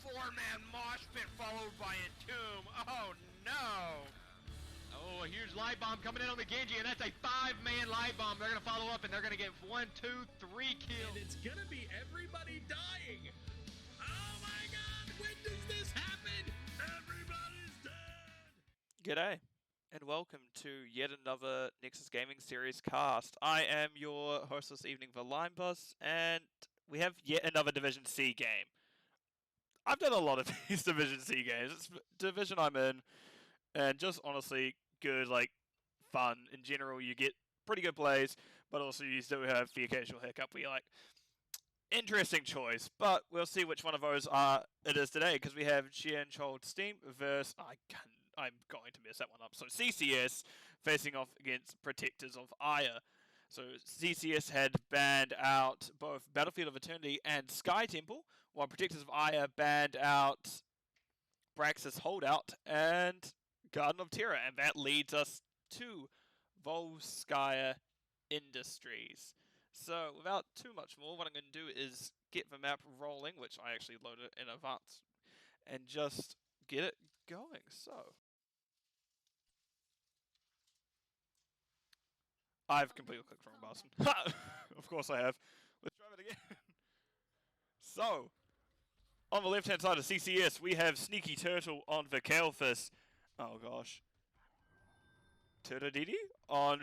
4-man mosh pit followed by a tomb. Oh no! Oh, a huge light bomb coming in on the Genji, and that's a 5-man light bomb. They're gonna follow up, and they're gonna get 1, 2, 3 kills. And it's gonna be everybody dying. Oh my God! When does this happen? Everybody's dead. G'day, and welcome to yet another Nexus Gaming Series cast. I am your host this evening for Linebus, and we have yet another Division C game. I've done a lot of these Division C games. It's the division I'm in, and just honestly good, like, fun. In general, you get pretty good plays, but also you still have the occasional hiccup where you're like, interesting choice, but we'll see which one of those it is today, because we have Chien, Chaud, Steame versus, I'm going to mess that one up, so CCS facing off against Protectors of Aiur. So CCS had banned out both Battlefield of Eternity and Sky Temple, while Protectors of Aiur banned out Braxis Holdout and Garden of Terror, and that leads us to Volskaya Industries. So without too much more, what I'm going to do is get the map rolling, which I actually loaded in advance, and just get it going. So I've completely clicked the wrong button. Of course I have. Let's try it again. So, on the left-hand side of CCS, we have Sneaky Turtle on the Kalphus. Oh gosh. Turdodidi on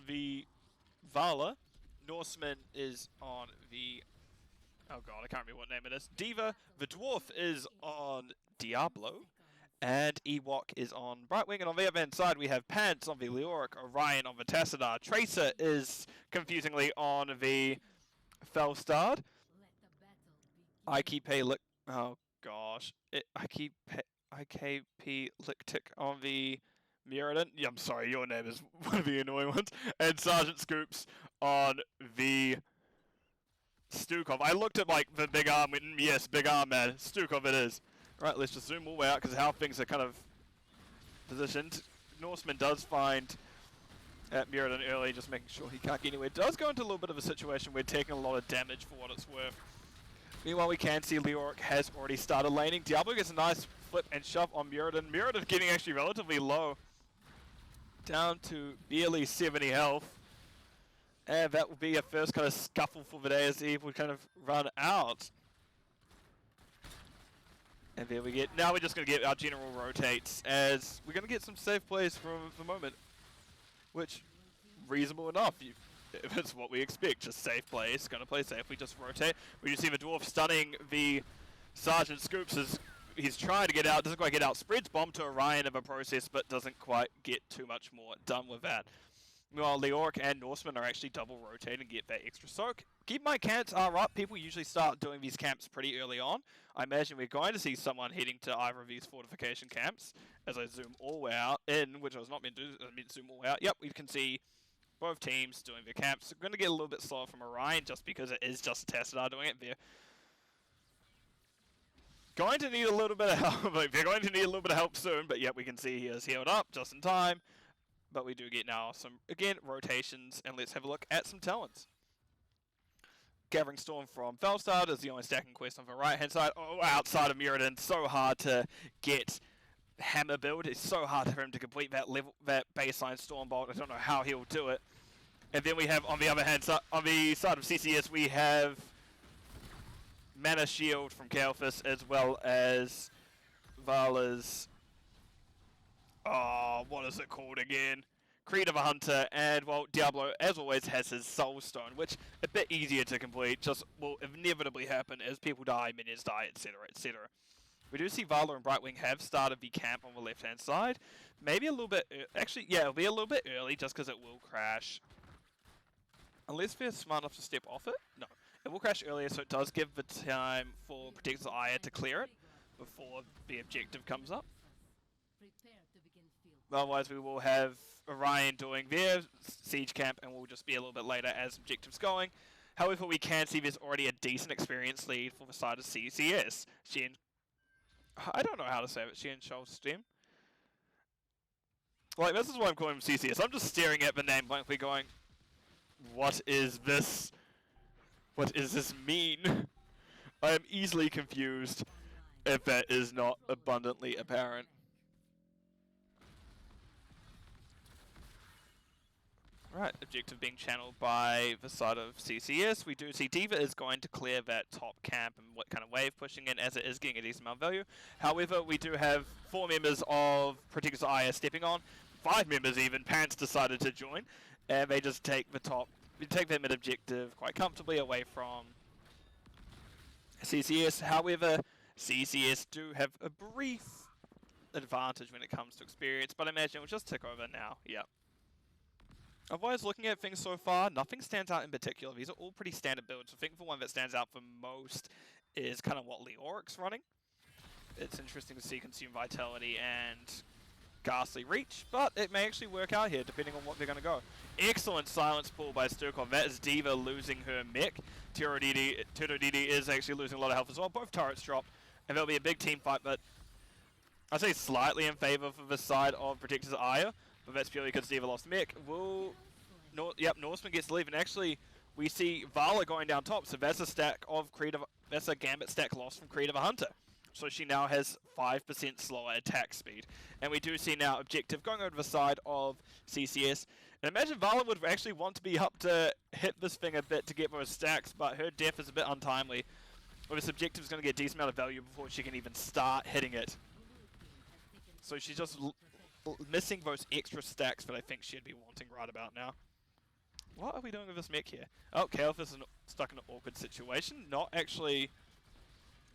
the Vala. Norseman is on the... Oh god, I can't remember what name it is. Diva. The Dwarf is on Diablo. And Ewok is on Brightwing. And on the other hand side, we have Pants on the Leoric, Orion on the Tassadar. Tracer is, confusingly, on the Felstad. IKP Oh gosh. IKP Lictic on the Mirrodin. Yeah, I'm sorry, your name is one of the annoying ones. And Sergeant Scoops on the Stukov. I looked at like the big arm, and yes, big arm man. Stukov it is. Right, let's just zoom all the way out because how things are kind of positioned. Norseman does find at Mirrodin early, just making sure he can't get anywhere. Does go into a little bit of a situation where taking a lot of damage for what it's worth. Meanwhile, we can see Leoric has already started laning. Diablo gets a nice flip and shove on Mirrodin. Mirrodin getting actually relatively low. Down to barely 70 health. And that will be a first kind of scuffle for the day as Eve would kind of run out. And there we get, now we're just going to get our general rotates as we're going to get some safe plays from the moment. Which, reasonable enough, if it's what we expect, just safe plays, going to play safe, we just rotate. We just see the Dwarf stunning the Sergeant Scoops as he's trying to get out, doesn't quite get out, spreads bomb to Orion in the process, but doesn't quite get too much more done with that. Meanwhile, Leoric and Norseman are actually double rotating and get that extra soak. Keep my camps are up. People usually start doing these camps pretty early on. I imagine we're going to see someone heading to either of these fortification camps. As I zoom all the way out in, which I was not meant to do, I meant to zoom all the way out. Yep, we can see both teams doing their camps. We're going to get a little bit slower from Orion just because it is just a Tassadar doing it there. Going to need a little bit of help. They're going to need a little bit of help soon, but yep, we can see he is healed up just in time. But we do get now some, again, rotations, and let's have a look at some talents. Gathering Storm from Felstad is the only stacking quest on the right-hand side. Oh, outside of Mirrodin, so hard to get Hammer build. It's so hard for him to complete that level, that baseline Stormbolt. I don't know how he'll do it. And then we have, on the other hand, on the side of CCS, we have Mana Shield from Kalphus, as well as Vala's... Oh, what is it called again? Creed of a Hunter, and, well, Diablo, as always, has his Soul Stone, which a bit easier to complete, just will inevitably happen as people die, minions die, etc., etc. We do see Vala and Brightwing have started the camp on the left-hand side. Maybe a little bit... Actually, yeah, it'll be a little bit early, just because it will crash. Unless they're smart enough to step off it? No. It will crash earlier, so it does give the time for Protectors of Aiur to clear it before the objective comes up. Otherwise, we will have Orion doing their siege camp, and we'll just be a little bit later as objectives going. However, we can see there's already a decent experience lead for the side of CCS. Chien, I don't know how to say it. Chien, Chaud, Steame. Like, this is why I'm calling him CCS. I'm just staring at the name blankly going, what is this? What does this mean? I am easily confused if that is not abundantly apparent. Right, objective being channeled by the side of CCS. We do see D.Va is going to clear that top camp and what kind of wave pushing in, as it is getting a decent amount of value. However, we do have 4 members of Protectors Aiur stepping on. 5 members even. Pants decided to join, and they just take the top, take that mid objective quite comfortably away from CCS. However, CCS do have a brief advantage when it comes to experience, but I imagine we'll just tick over now. Yep. Otherwise, looking at things so far, nothing stands out in particular. These are all pretty standard builds. I think the one that stands out for most is kind of what Leoric's running. It's interesting to see Consume Vitality and Ghastly Reach, but it may actually work out here, depending on what they're going to go. Excellent silence pull by Sturkov. That is D.Va losing her mech. Terodidi is actually losing a lot of health as well. Both turrets drop, and there'll be a big team fight, but I'd say slightly in favor for the side of Protectors Aiur. But that's purely because D.Va lost mech. Norseman gets the leave, and actually we see Vala going down top, so that's a stack of that's a Gambit stack lost from Creed of a Hunter. So she now has 5% slower attack speed. And we do see now objective going over the side of CCS. And imagine Vala would actually want to be up to hit this thing a bit to get those stacks, but her death is a bit untimely. Well, this objective is going to get a decent amount of value before she can even start hitting it. So she's just missing those extra stacks that I think she'd be wanting right about now. What are we doing with this mech here? Oh, Kael'thas is stuck in an awkward situation.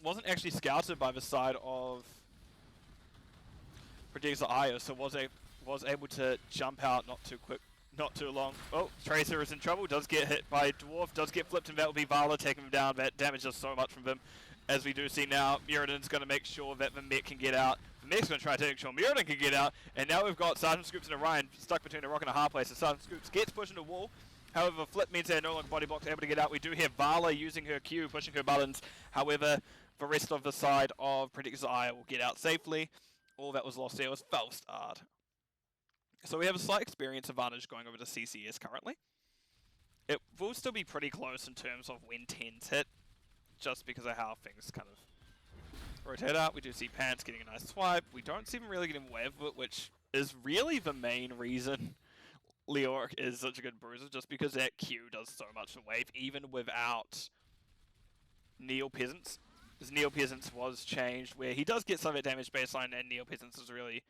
Wasn't actually scouted by the side of Protectors Aiur, so was able to jump out not too quick, not too long. Oh, Tracer is in trouble, does get hit by Dwarf, does get flipped, and that will be Vala taking him down. That damages so much from them. As we do see now, Muradin's going to make sure that the mech can get out. The mech's going to try to make sure Muradin can get out. And now we've got Sergeant Scoops and Orion stuck between a rock and a hard place. So Sergeant Scoops gets pushed into a wall. However, flip means they're no longer body blocks, able to get out. We do hear Vala using her Q, pushing her buttons. However, the rest of the side of Protectors Aiur will get out safely. All that was lost there was false start. So we have a slight experience advantage going over to CCS currently. It will still be pretty close in terms of when 10s hit, just because of how things kind of rotate out. We do see Pants getting a nice swipe. We don't see him really getting away with it, which is really the main reason Leoric is such a good bruiser, just because that Q does so much in wave, even without Neo Peasants. Because Neo Peasants was changed, where he does get some of that damage baseline, and Neo Peasants is really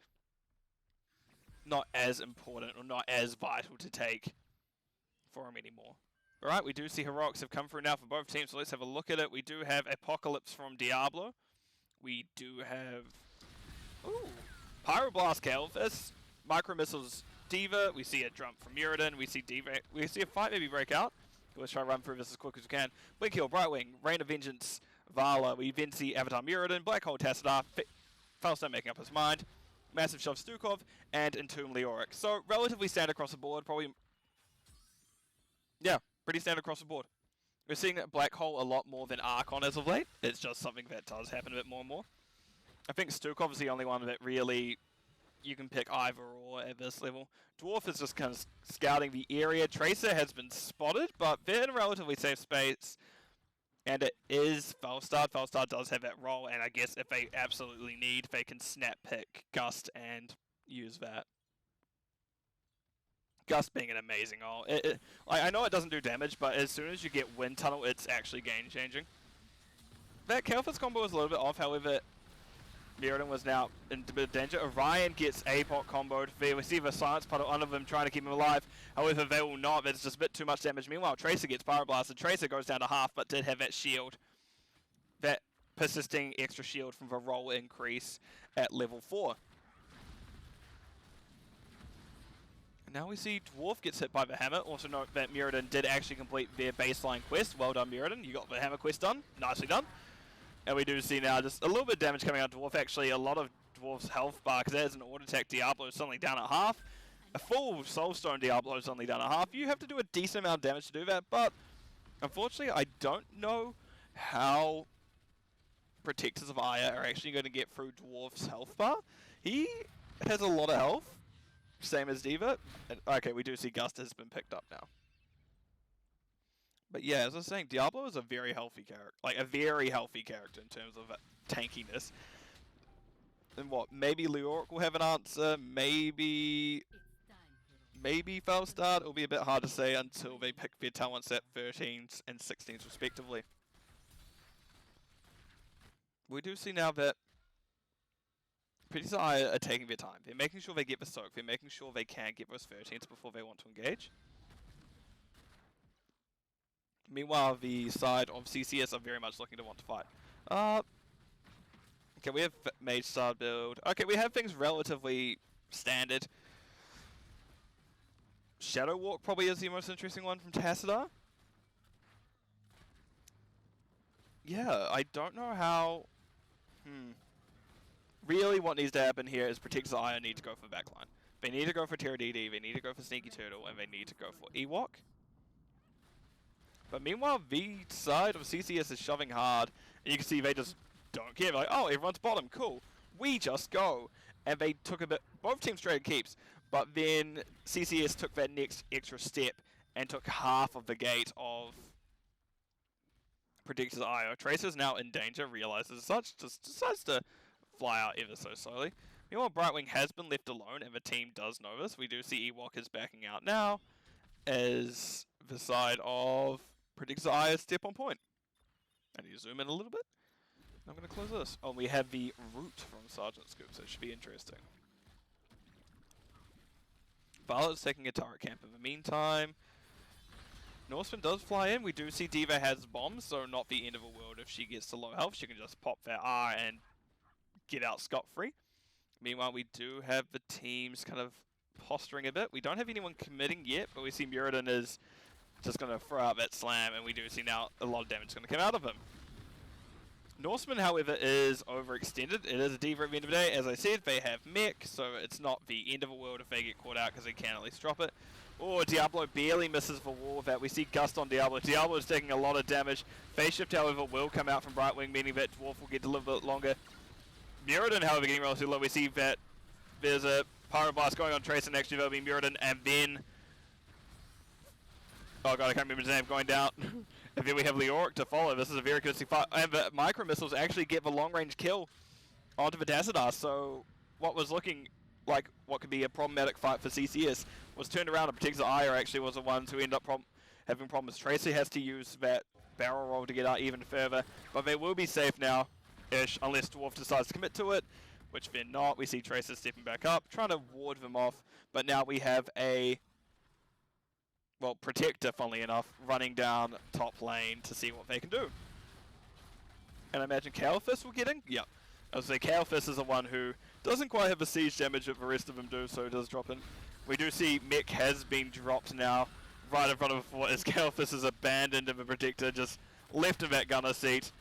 not as important or not as vital to take for him anymore. Alright, we do see Heroics have come through now for both teams, so let's have a look at it. We do have Apocalypse from Diablo. We do have... Ooh! Pyroblast Kael'thas. Micro Missiles D.Va. We see a jump from Muradin. We see D.Va. We see a fight maybe break out. Let's try to run through this as quick as we can. Blink Hill, Brightwing, Rain of Vengeance, Vala. We then see Avatar Muradin, Black Hole Tassadar, Falstone making up his mind, Massive Shove Stukov, and Entomb Leoric. So relatively standard across the board, probably... Yeah, pretty standard across the board. We're seeing that Black Hole a lot more than Archon as of late. It's just something that does happen a bit more and more. I think Stukov is the only one that really you can pick either or at this level. Dwarf is just kind of scouting the area. Tracer has been spotted, but they're in a relatively safe space. And it is Falstad. Falstad does have that role, and I guess if they absolutely need, they can snap pick Gust and use that. Gust being an amazing ult. I know it doesn't do damage, but as soon as you get Wind Tunnel, it's actually game-changing. That Kael'thas combo was a little bit off, however, Muradin was now in a bit of danger. Orion gets APOC comboed. We see the Silence Puddle under them trying to keep him alive. However, they will not. There's just a bit too much damage. Meanwhile, Tracer gets Pyroblasted. Tracer goes down to half, but did have that shield. That persisting extra shield from the roll increase at level 4. Now we see Dwarf gets hit by the hammer. Also note that Muradin did actually complete their baseline quest. Well done, Muradin. You got the hammer quest done. Nicely done. And we do see now just a little bit of damage coming out of Dwarf. Actually, a lot of Dwarf's health bar, because there's an auto attack Diablo suddenly down at half. A full Soulstone Diablo suddenly down at half. You have to do a decent amount of damage to do that, but unfortunately, I don't know how Protectors of Aiur are actually going to get through Dwarf's health bar. He has a lot of health. Same as D.Va. And, okay, we do see Gust has been picked up now. But yeah, as I was saying, Diablo is a very healthy character. Like, a very healthy character in terms of tankiness. And what, maybe Leoric will have an answer, maybe Falstad. It'll be a bit hard to say until they pick their talents at 13s and 16s respectively. We do see now that Pretty Aiur are taking their time. They're making sure they get the soak. They're making sure they can get those 13s before they want to engage. Meanwhile, the side of CCS are very much looking to want to fight. Okay, we have Mage Style build. Okay, we have things relatively standard. Shadow Walk probably is the most interesting one from Tassadar. Yeah, I don't know how... Really what needs to happen here is Protector's Aiur need to go for backline. They need to go for Terradidi, they need to go for Sneaky Turtle, and they need to go for Ewok. But meanwhile, the side of CCS is shoving hard, and you can see they just don't care. They're like, oh, everyone's bottom, cool. We just go. And they took a bit, both teams traded keeps, but then CCS took that next extra step and took half of the gate of Protector's Aiur. Tracer's now in danger, realizes such, just decides to fly out ever so slowly. Meanwhile, Brightwing has been left alone, and the team does know this. We do see Ewok is backing out now, as the side of Protector's Aiur step on point. And you zoom in a little bit. I'm going to close this. Oh, we have the root from Sergeant Scoop, so it should be interesting. Violet's taking a turret camp in the meantime. Norseman does fly in. We do see D.Va has bombs, so not the end of the world if she gets to low health. She can just pop that R and get out scot-free. Meanwhile, we do have the teams kind of posturing a bit. We don't have anyone committing yet, but we see Muradin is just going to throw out that slam, and we do see now a lot of damage going to come out of him. Norseman, however, is overextended. It is a D.Va at the end of the day. As I said, they have mech, so it's not the end of the world if they get caught out because they can at least drop it. Oh, Diablo barely misses the wall with that. We see Gust on Diablo. Diablo is taking a lot of damage. Phase Shift, however, will come out from Brightwing, meaning that Dwarf will get a little bit longer. Muradin, however, getting relatively low. We see that there's a Pyro Blast going on Tracer next to be Muradin, and then... Oh god, I can't remember his name, going down. And then we have Leoric to follow. This is a very good fight. And the Micro Missiles actually get the long-range kill onto the Tassadar, so what was looking like what could be a problematic fight for CCS was turned around, and Protector's Aiur actually was the ones who end up having problems. Tracer has to use that barrel roll to get out even further, but they will be safe now-ish, unless Dwarf decides to commit to it, which they're not. We see Tracer stepping back up, trying to ward them off, but now we have a... well, Protector, funnily enough, running down top lane to see what they can do. And I imagine Kalefist will get in? Yep. I was say Kalefist is the one who doesn't quite have the siege damage that the rest of them do, so it does drop in. We do see Mech has been dropped now, right in front of what is Kalefist is abandoned in the Protector, just left in that gunner seat,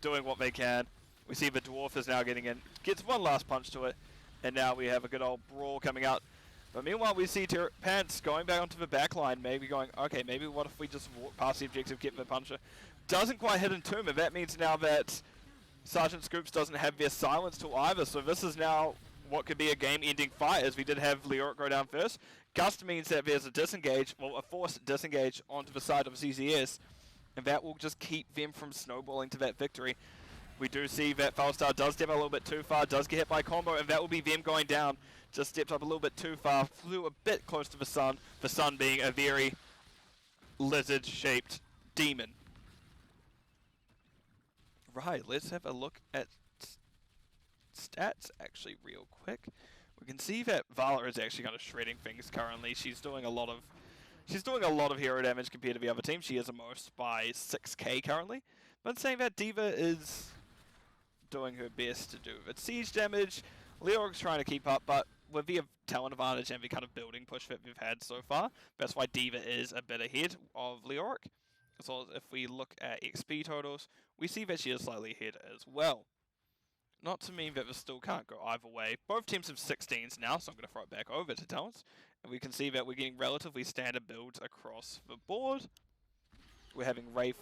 doing what they can. We see the Dwarf is now getting in, gets one last punch to it, and now we have a good old brawl coming out. But meanwhile, we see Pants going back onto the back line, maybe going, okay, maybe what if we just walk past the objective, get the puncher. Doesn't quite hit Entomb, and that means now that Sergeant Scoops doesn't have their silence tool either, so this is now what could be a game-ending fight, as we did have Leoric go down first. Gust means that there's a disengage, well, a forced disengage onto the side of CCS, and that will just keep them from snowballing to that victory. We do see that Falstar does step a little bit too far, does get hit by combo, and that will be them going down. Just stepped up a little bit too far, flew a bit close to the sun being a very lizard-shaped demon. Right, let's have a look at stats actually real quick. We can see that Vala is actually kind of shredding things currently. She's doing a lot of hero damage compared to the other team. She is the most by 6k currently. But saying that, D.Va is doing her best to do its siege damage. Leoric's trying to keep up, but with the talent advantage and the kind of building push that we've had so far, that's why D.Va is a bit ahead of Leoric. As well as if we look at XP totals, we see that she is slightly ahead as well. Not to mean that this still can't go either way. Both teams have 16s now, so I'm going to throw it back over to Talents. And we can see that we're getting relatively standard builds across the board. We're having Wraith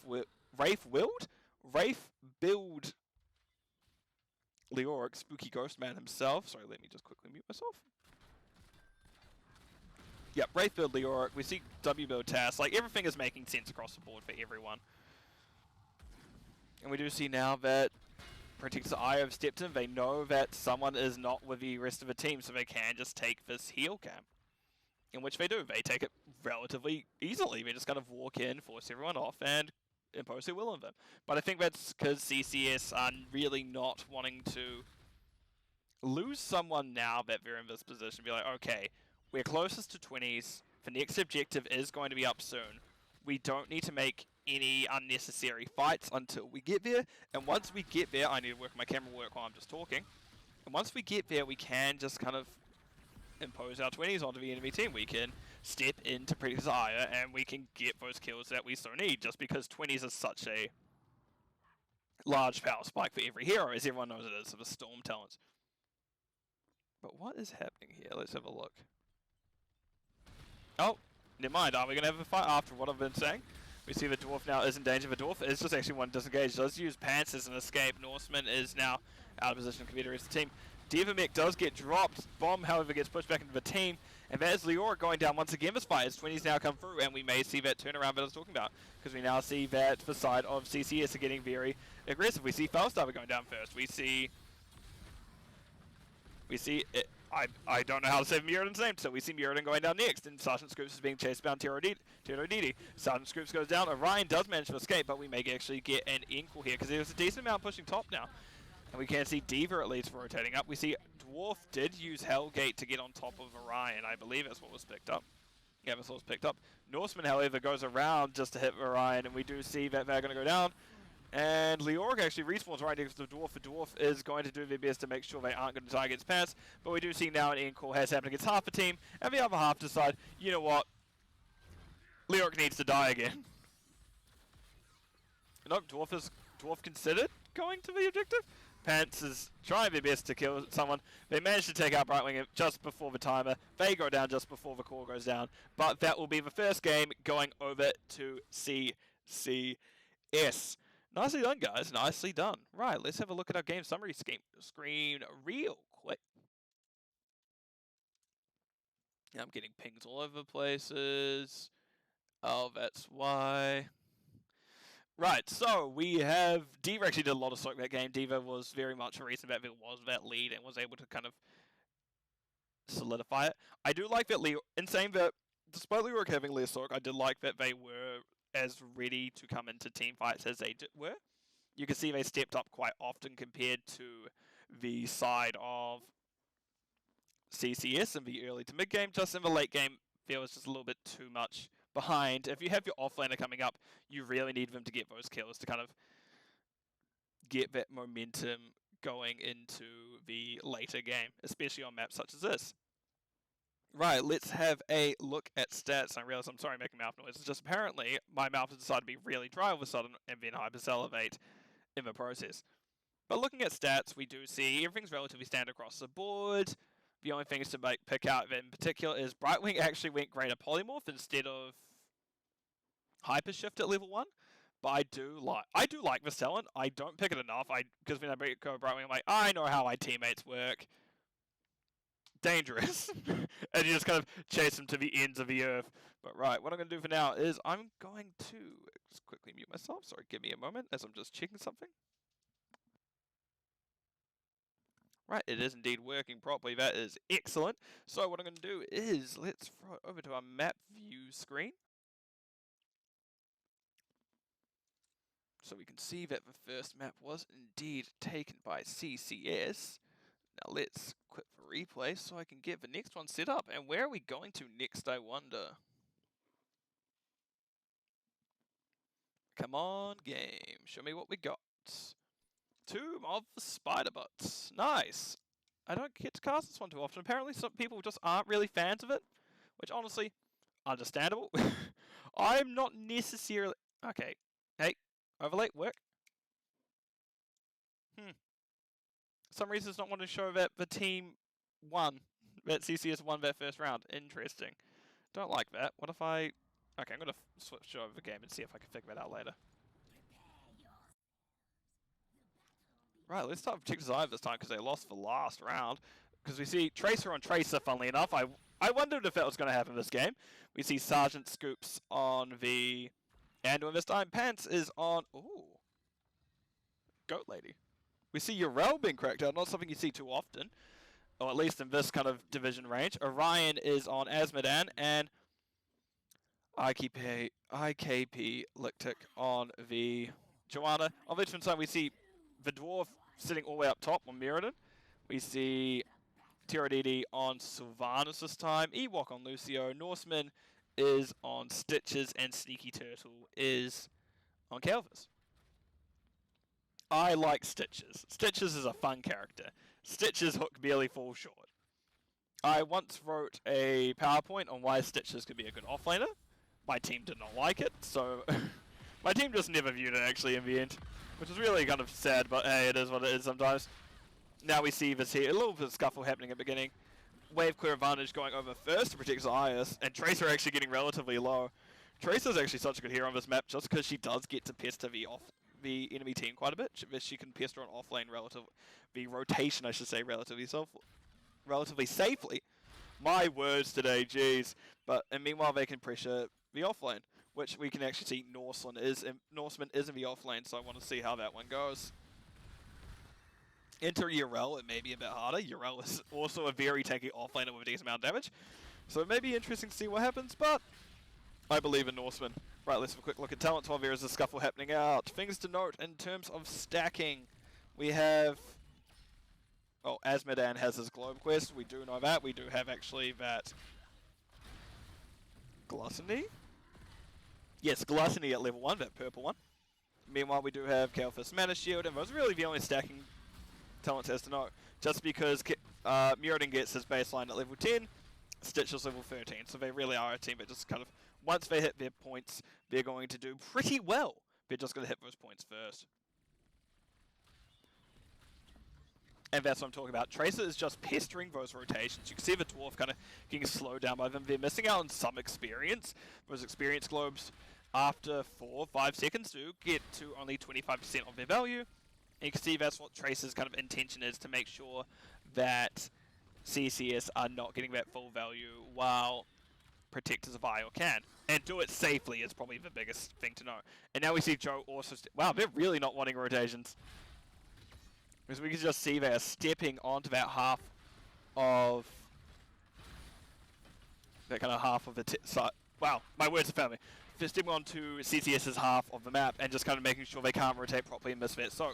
build Leoric, Spooky Ghost Man himself. Sorry, let me just quickly mute myself. Yep, Wraith build Leoric, we see W build Tass, like everything is making sense across the board for everyone. And we do see now that Protector's Aiur have stepped in, they know that someone is not with the rest of the team, so they can just take this heal camp. In which they do, they take it relatively easily, they just kind of walk in, force everyone off, and impose their will on them. But I think that's because CCS are really not wanting to lose someone now that they're in this position, be like, okay, we're closest to 20s, the next objective is going to be up soon. We don't need to make any unnecessary fights until we get there, and once we get there, I need to work my camera work while I'm just talking, and once we get there, we can just kind of impose our 20s onto the enemy team. We can step into Protector's Aiur, and we can get those kills that we so need, just because 20s is such a large power spike for every hero, as everyone knows it is, for the Storm talents. But what is happening here? Let's have a look. Oh, never mind. Are we going to have a fight after what I've been saying? We see the Dwarf now is in danger. The Dwarf is just actually one disengaged. Does use Pants as an escape. Norseman is now out of position compared to the rest of the team. Divamek does get dropped. Bomb, however, gets pushed back into the team. And that is Aiur going down once again this fight as 20s now come through. And we may see that turnaround that I was talking about. Because we now see that the side of CCS are getting very aggressive. We see Felstar going down first. We see it. I don't know how to say Muradin's name, so we see Muradin going down next, and Sergeant Scoops is being chased by Terodidi. Sergeant Scoops goes down, Orion does manage to escape, but we may actually get an Inkle here, because there's a decent amount pushing top now. And we can see Diva at least rotating up. We see Dwarf did use Hellgate to get on top of Orion, I believe that's what was picked up. Yeah, that's what was picked up. Norseman, however, goes around just to hit Orion, and we do see that they're going to go down. And Leoric actually respawns right next to the Dwarf. The Dwarf is going to do their best to make sure they aren't going to die against Pants. But we do see now an Encore has happened against half the team. And the other half decide, you know what? Leoric needs to die again. Nope, Dwarf considered going to the objective. Pants is trying their best to kill someone. They managed to take out Brightwing just before the timer. They go down just before the core goes down. But that will be the first game going over to CCS. Nicely done, guys. Nicely done. Right, let's have a look at our game summary screen real quick. Yeah, I'm getting pings all over places. Oh, that's why. Right, so we have... Diva actually did a lot of soak that game. Diva was very much a reason that there was that lead and was able to kind of solidify it. I do like that Leo... In saying that, despite Leoric having less soak, I did like that they were as ready to come into team fights as they were. You can see they stepped up quite often compared to the side of CCS in the early to mid game. Just in the late game, there was just a little bit too much behind. If you have your offlaner coming up, you really need them to get those kills to kind of get that momentum going into the later game, especially on maps such as this. Right, let's have a look at stats. I realize I'm sorry making mouth noise. It's just apparently my mouth has decided to be really dry all of a sudden and then hypersalivate in the process. But looking at stats, we do see everything's relatively standard across the board. The only things to pick out in particular is Brightwing actually went Greater Polymorph instead of Hyper Shift at level 1. But I do like this talent. I don't pick it enough. Because when I go Brightwing, I'm like, I know how my teammates work. Dangerous. And you just kind of chase them to the ends of the earth. But right, what I'm going to do for now is I'm going to just quickly mute myself. Sorry, give me a moment as I'm just checking something. Right, it is indeed working properly. That is excellent. So what I'm going to do is let's throw it over to our map view screen. So we can see that the first map was indeed taken by CCS. Now let's quit for replay so I can get the next one set up. And where are we going to next, I wonder? Come on, game. Show me what we got. Tomb of the Spider Butts. Nice. I don't get to cast this one too often. Apparently some people just aren't really fans of it. Which honestly, understandable. I'm not necessarily... Okay. Hey, overlay, work. For some reason it's not wanting to show that the team won. That CCS won their first round. Interesting. Don't like that. What if I... Okay, I'm going to switch over the game and see if I can figure that out later. Right, let's start with Protector's Aiur this time because they lost the last round. because we see Tracer on Tracer, funnily enough. I wondered if that was going to happen this game. We see Sergeant Scoops on the Aiur this time. Pants is on... Ooh. Goat Lady. We see Yrel being cracked out, not something you see too often. Or at least in this kind of division range. Orion is on Azmodan, and IKP Lictic on the Joanna. On the different side, we see the Dwarf sitting all the way up top on Mirrodin. We see Tyradidi on Sylvanas this time. Ewok on Lucio. Norseman is on Stitches, and Sneaky Turtle is on Calvis. I like Stitches. Stitches is a fun character. Stitches hook barely falls short. I once wrote a PowerPoint on why Stitches could be a good offlaner. My team did not like it, so my team just never viewed it actually in the end, which is really kind of sad, but hey, it is what it is sometimes. Now we see this here, a little bit of scuffle happening at the beginning. Wave clear advantage going over first to protect Aiur, and Tracer actually getting relatively low. Tracer's actually such a good hero on this map just because she does get to pester the enemy team quite a bit. She can pester on offlane the rotation I should say, relatively safely. My words today, jeez. But and meanwhile they can pressure the offlane, which we can actually see Norseman is in the offlane, so I want to see how that one goes. Enter Yrel, it may be a bit harder. Yrel is also a very tanky offlaner with a decent amount of damage, so it may be interesting to see what happens, but I believe in Norseman. Right, let's have a quick look at talents while there is a scuffle happening out. Things to note in terms of stacking. We have... Oh, Azmodan has his Globe Quest. We do know that. We do have actually that... Gluttony? Yes, Gluttony at level 1, that purple one. Meanwhile, we do have Kalphus Mana Shield, and those are really the only stacking talents as to note. Just because Mirrodin gets his baseline at level 10, Stitch is level 13, so they really are a team that just kind of... Once they hit their points, they're going to do pretty well. They're just going to hit those points first. And that's what I'm talking about. Tracer is just pestering those rotations. You can see the Dwarf kind of getting slowed down by them. They're missing out on some experience. Those experience globes, after 4 or 5 seconds, do get to only 25% of their value. And you can see that's what Tracer's kind of intention is, to make sure that CCS are not getting that full value while Protectors of Aiur can. And do it safely is probably the biggest thing to know. And now we see Joe also... Wow, they're really not wanting rotations. Because we can just see they are stepping onto that half of... That kind of half of the side. Wow, my words are family. They're stepping onto CCS's half of the map and just kind of making sure they can't rotate properly and miss that. So,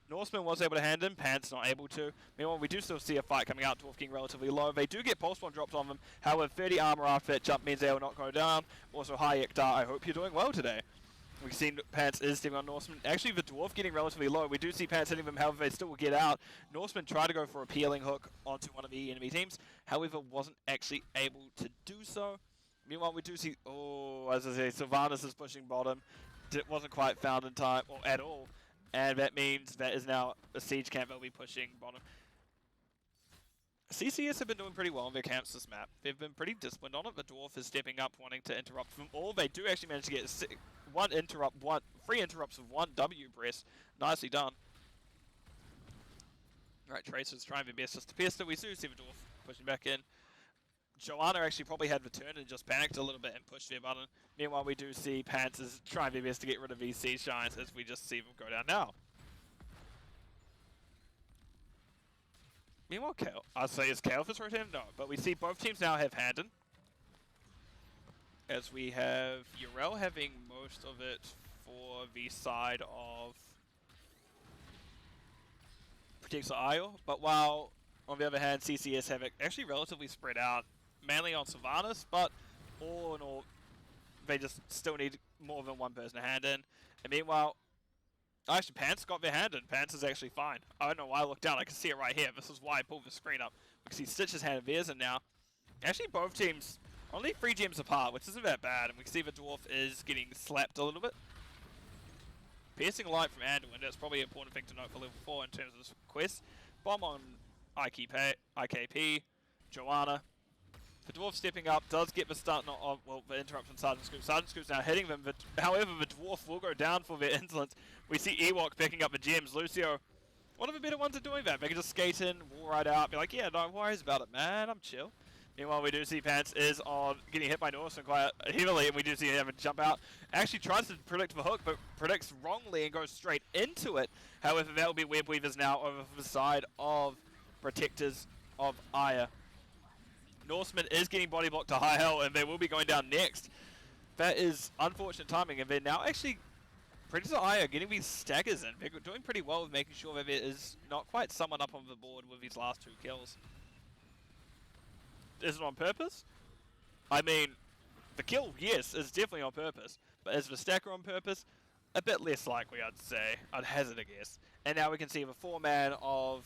Norseman was able to hand him, Pants not able to. Meanwhile, we do still see a fight coming out, Dwarf getting relatively low. They do get Pulse Bomb dropped on them. However, 30 armor after that jump means they will not go down. Also, hi Ektar, I hope you're doing well today. We've seen Pants is stepping on Norseman. Actually, the Dwarf getting relatively low. We do see Pants hitting them, however, they still will get out. Norseman tried to go for a peeling hook onto one of the enemy teams. However, wasn't actually able to do so. Meanwhile, we do see, oh, as I say, Sylvanas is pushing bottom. It wasn't quite found in time, or at all. And that means that is now a siege camp that will be pushing bottom. CCS have been doing pretty well in their camps this map. They've been pretty disciplined on it. The Dwarf is stepping up, wanting to interrupt them all. They do actually manage to get 3 interrupts of 1 W press. Nicely done. Right, Tracer's trying their best just to pester. We do see the Dwarf pushing back in. Joanna actually probably had the turn and just panicked a little bit and pushed their button. Meanwhile, we do see Pants is trying their best to get rid of these Sea Shines as we just see them go down now. Meanwhile, I'd say is Kalphus rotating? No, but we see both teams now have Handen. As we have Yrel having most of it for the side of Protector Aiur, but while on the other hand, CCS have it actually relatively spread out, mainly on Sylvanas, but all in all, they just still need more than one person to hand in. And meanwhile, actually, Pants got their hand in. Pants is actually fine. I don't know why I looked down. I can see it right here. This is why I pulled the screen up. We can see Stitch's hand in theirs, and now, actually both teams, only 3 gems apart, which isn't that bad. And we can see the Dwarf is getting slapped a little bit. Piercing Light from Anduin, that's probably an important thing to note for level 4 in terms of this quest. Bomb on IKP, Joanna. The Dwarf stepping up does get the start, the interrupt from Sergeant Scoops. Sergeant Scoops now hitting them, however, the Dwarf will go down for their insolence. We see Ewok picking up the gems. Lucio one of the better ones at doing that. They can just skate in, wall right out, be like, yeah, no worries about it, man, I'm chill. Meanwhile, we do see Pants is on getting hit by Norseman quite heavily, and we do see him jump out. Actually tries to predict the hook, but predicts wrongly and goes straight into it. However, that will be Web Weavers now over the side of Protectors of Aiur. Norseman is getting body blocked to high hell, and they will be going down next. That is unfortunate timing, and they're now actually Protectors of Aiur getting these staggers in. They're doing pretty well with making sure that there is not quite someone up on the board with these last 2 kills. Is it on purpose? I mean, the kill, yes, is definitely on purpose. But is the stacker on purpose? A bit less likely, I'd say. I'd hazard a guess. And now we can see the 4-man of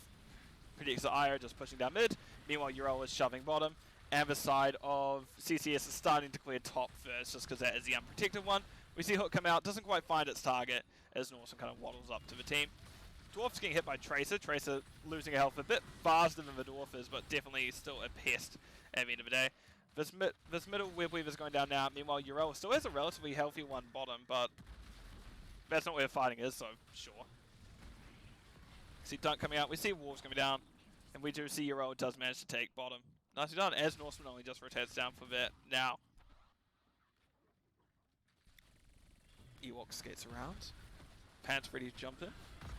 Protectors of Aiur just pushing down mid. Meanwhile, Uro is shoving bottom. And the side of CCS is starting to clear top first, just because that is the unprotected one. We see Hook come out, doesn't quite find its target, as Norseman kind of waddles up to the team. Dwarf's getting hit by Tracer. Tracer losing a health a bit faster than the Dwarf is, but definitely still a pest at the end of the day. This middle Web Weaver's going down now. Meanwhile, Uro still has a relatively healthy one bottom, but that's not where the fighting is, so sure. See Dunk coming out. We see Wolves coming down, and we do see Uro does manage to take bottom. Nicely done, as Norseman only just rotates down for that now. Ewok skates around. Pants ready to jump in.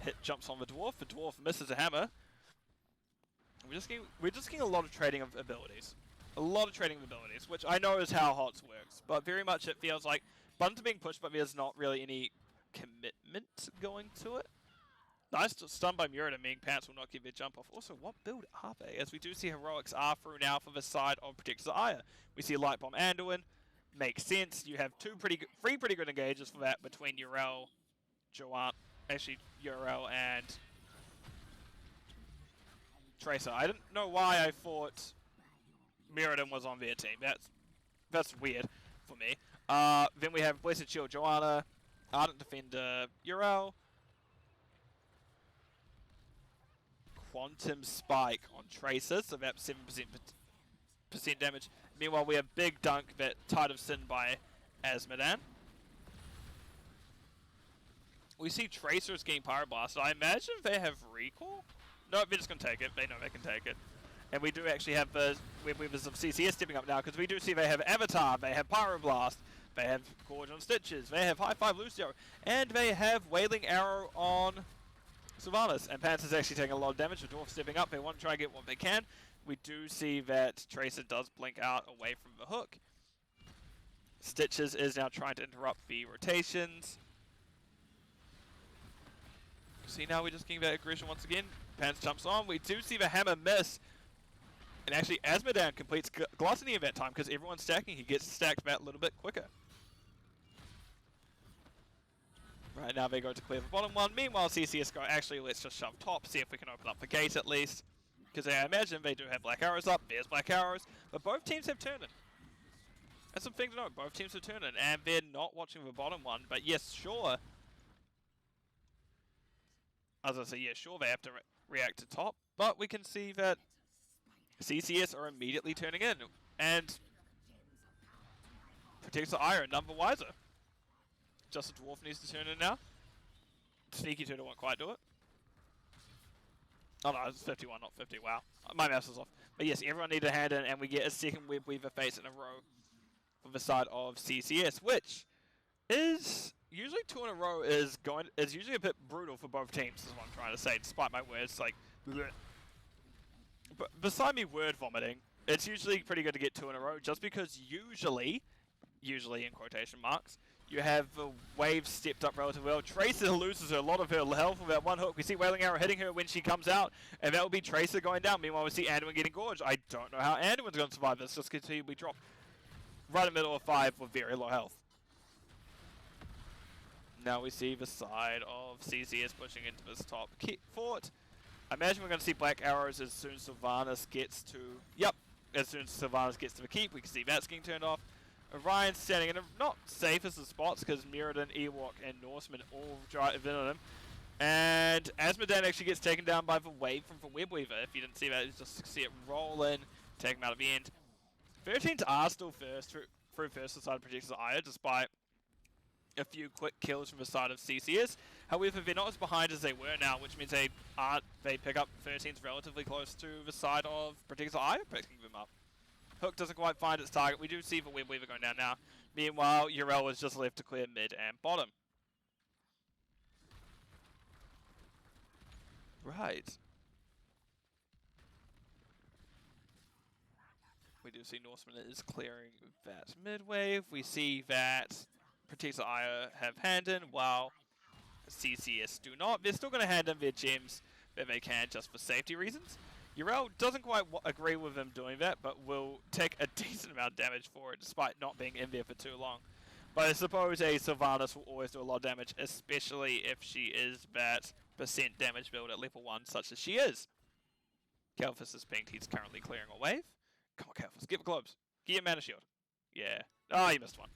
Hit jumps on the Dwarf. The Dwarf misses a hammer. We're just getting a lot of trading of abilities. A lot of trading of abilities, which I know is how HOTS works, but very much it feels like buttons are being pushed, but there's not really any commitment going to it. Nice stun by Murid, meaning Pants will not get their jump off. Also, what build are they? As we do see Heroics are through now for the side of Protectors of Aiur. We see Light Bomb Anduin. Makes sense. You have three pretty good engages for that between Urel, Urel and Tracer. I didn't know why I thought Mirrodin was on their team. That's weird for me. Then we have Blessed Shield Joanna, Ardent Defender Urel, Quantum Spike on Tracer, so that's 7% damage. Meanwhile, we have Big Dunk that Tide of Sin by Azmodan. We see Tracers getting Pyroblasted. I imagine they have recall? No, they're just going to take it. They know they can take it. And we do actually have the Web Weavers of CCS stepping up now, because we do see they have Avatar, they have Pyroblast, they have Gorge on Stitches, they have High Five Lucio, and they have Wailing Arrow on Sylvanas. And Pants is actually taking a lot of damage. The Dwarf stepping up. They want to try and get what they can. We do see that Tracer does blink out away from the hook. Stitches is now trying to interrupt the rotations. See, now we're just getting that aggression once again. Pants jumps on. We do see the hammer miss. And actually, Azmodan completes Gluttony in that time, because everyone's stacking. He gets stacked that little bit quicker. Right now they go to clear the bottom one. Meanwhile, CCS go, actually, let's just shove top, see if we can open up the gate at least. Because I imagine they do have Black Arrows up. There's Black Arrows. But both teams have Turnin. That's some thing to know. Both teams have Turnin. And they're not watching the bottom one. But yes, sure. As I say, yeah, sure, they have to react to top. But we can see that CCS are immediately turning in. And Protectors of Aiur none the wiser. Just a Dwarf needs to turn in now. Sneaky Turtle won't quite do it. Oh no, it's 51, not 50. Wow. My mouse is off. But yes, everyone needs a hand in, and we get a second Web Weaver face in a row for the side of CCS, which is usually 2 in a row is usually a bit brutal for both teams, is what I'm trying to say, despite my words. Like, bleh. But beside me word vomiting, it's usually pretty good to get 2 in a row, just because usually in quotation marks, you have the wave stepped up relatively well. Tracer loses a lot of her health with that one hook. We see Wailing Arrow hitting her when she comes out, and that will be Tracer going down. Meanwhile, we see Anduin getting gorged. I don't know how Anduin's going to survive this, just continue we drop right in the middle of 5 with very low health. Now we see the side of CCS pushing into this top fort. I imagine we're going to see Black Arrows as soon as Sylvanas gets to... Yep, as soon as Sylvanas gets to the keep, we can see that's getting turned off. Orion's standing in a not safest of spots, because Mirrodin, Ewok, and Norseman all drive in on him. And Azmodan actually gets taken down by the wave from the Web Weaver. If you didn't see that, you just see it roll in, take him out at the end. 13s are still first through first side of Protectors of Aiur, despite a few quick kills from the side of CCS. However, they're not as behind as they were now, which means they pick up 13s relatively close to the side of Protector Aiur picking them up. Hook doesn't quite find its target. We do see the Web Weaver going down now. Meanwhile, Aiur is just left to clear mid and bottom. Right. We do see Norseman is clearing that mid wave. We see that Protector Aiur have hand in, while CCS do not. They're still going to hand in their gems that they can just for safety reasons. Aiur doesn't quite agree with them doing that, but will take a decent amount of damage for it, despite not being in there for too long. But I suppose a Sylvanas will always do a lot of damage, especially if she is that % damage build at level 1, such as she is. Kalphus is pinged, he's currently clearing a wave. Come on, Kalphus, get the globes. Get your mana shield. Yeah. Oh, you missed one.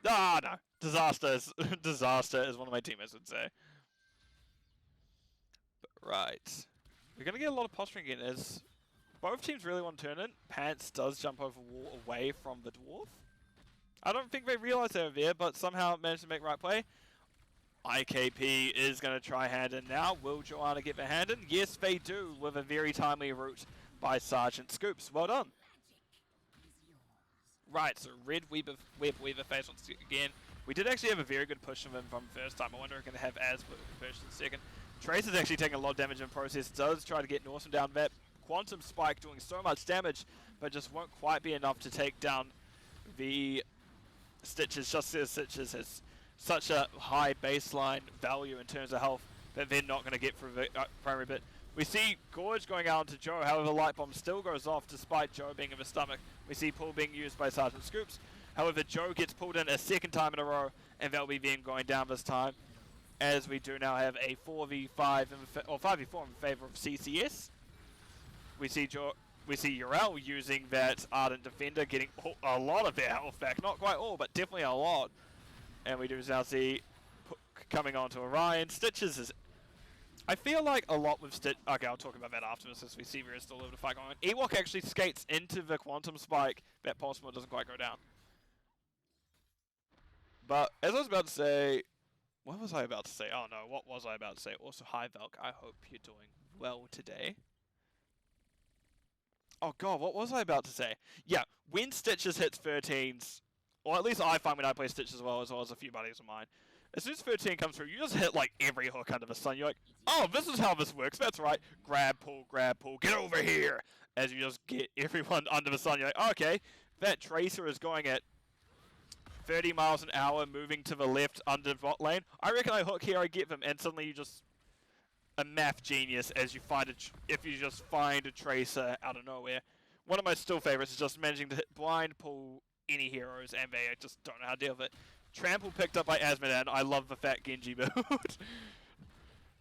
Ah, no. Disaster is, disaster, as one of my teammates would say. But, right. We're going to get a lot of posturing again, as both teams really want to turn in. Pants does jump over wall away from the dwarf. I don't think they realised they were there, but somehow managed to make right play. IKP is going to try hand in now. Will Joanna get the hand in? Yes, they do, with a very timely route by Sergeant Scoops. Well done. Right, so Red Web Weaver phase once again. We did actually have a very good push from him from first time. I wonder if we're going to have as first and second. Trace is actually taking a lot of damage in process. Does try to get Norseman down that. Quantum Spike doing so much damage, but just won't quite be enough to take down the Stitches. Just as Stitches has such a high baseline value in terms of health that they're not going to get through the primary bit. We see Gorge going out onto Joe, however Light Bomb still goes off despite Joe being in the stomach. We see pull being used by Sergeant Scoops. However, Joe gets pulled in a second time in a row, and that'll be them going down this time, as we do now have a 4v5 or 5v4 in favor of CCS. We see Aiur using that Ardent Defender, getting a lot of their health back. Not quite all, but definitely a lot. And we do now see coming on to Orion. Stitches is... I feel like a lot with Stitch... Okay, I'll talk about that afterwards, since we see there is still a little bit of fight going on. Ewok actually skates into the Quantum Spike. That pulse mode doesn't quite go down. But, as I was about to say... What was I about to say? Oh no, what was I about to say? Also, hi Velk, I hope you're doing well today. Oh god, what was I about to say? Yeah, when Stitches hits 13s, or at least I find when I play Stitches as well as a few buddies of mine, as soon as 13 comes through, you just hit like every hook under the sun. You're like, oh, this is how this works. That's right. Grab, pull, get over here. As you just get everyone under the sun. You're like, oh, okay, that Tracer is going at 30 miles an hour, moving to the left under bot lane. I reckon I hook here, I get them, and suddenly you just a math genius as you find if you just find a Tracer out of nowhere. One of my still favorites is just managing to hit blind pull any heroes, and they just don't know how to deal with it. Trample picked up by Asmodan. I love the fat Genji build.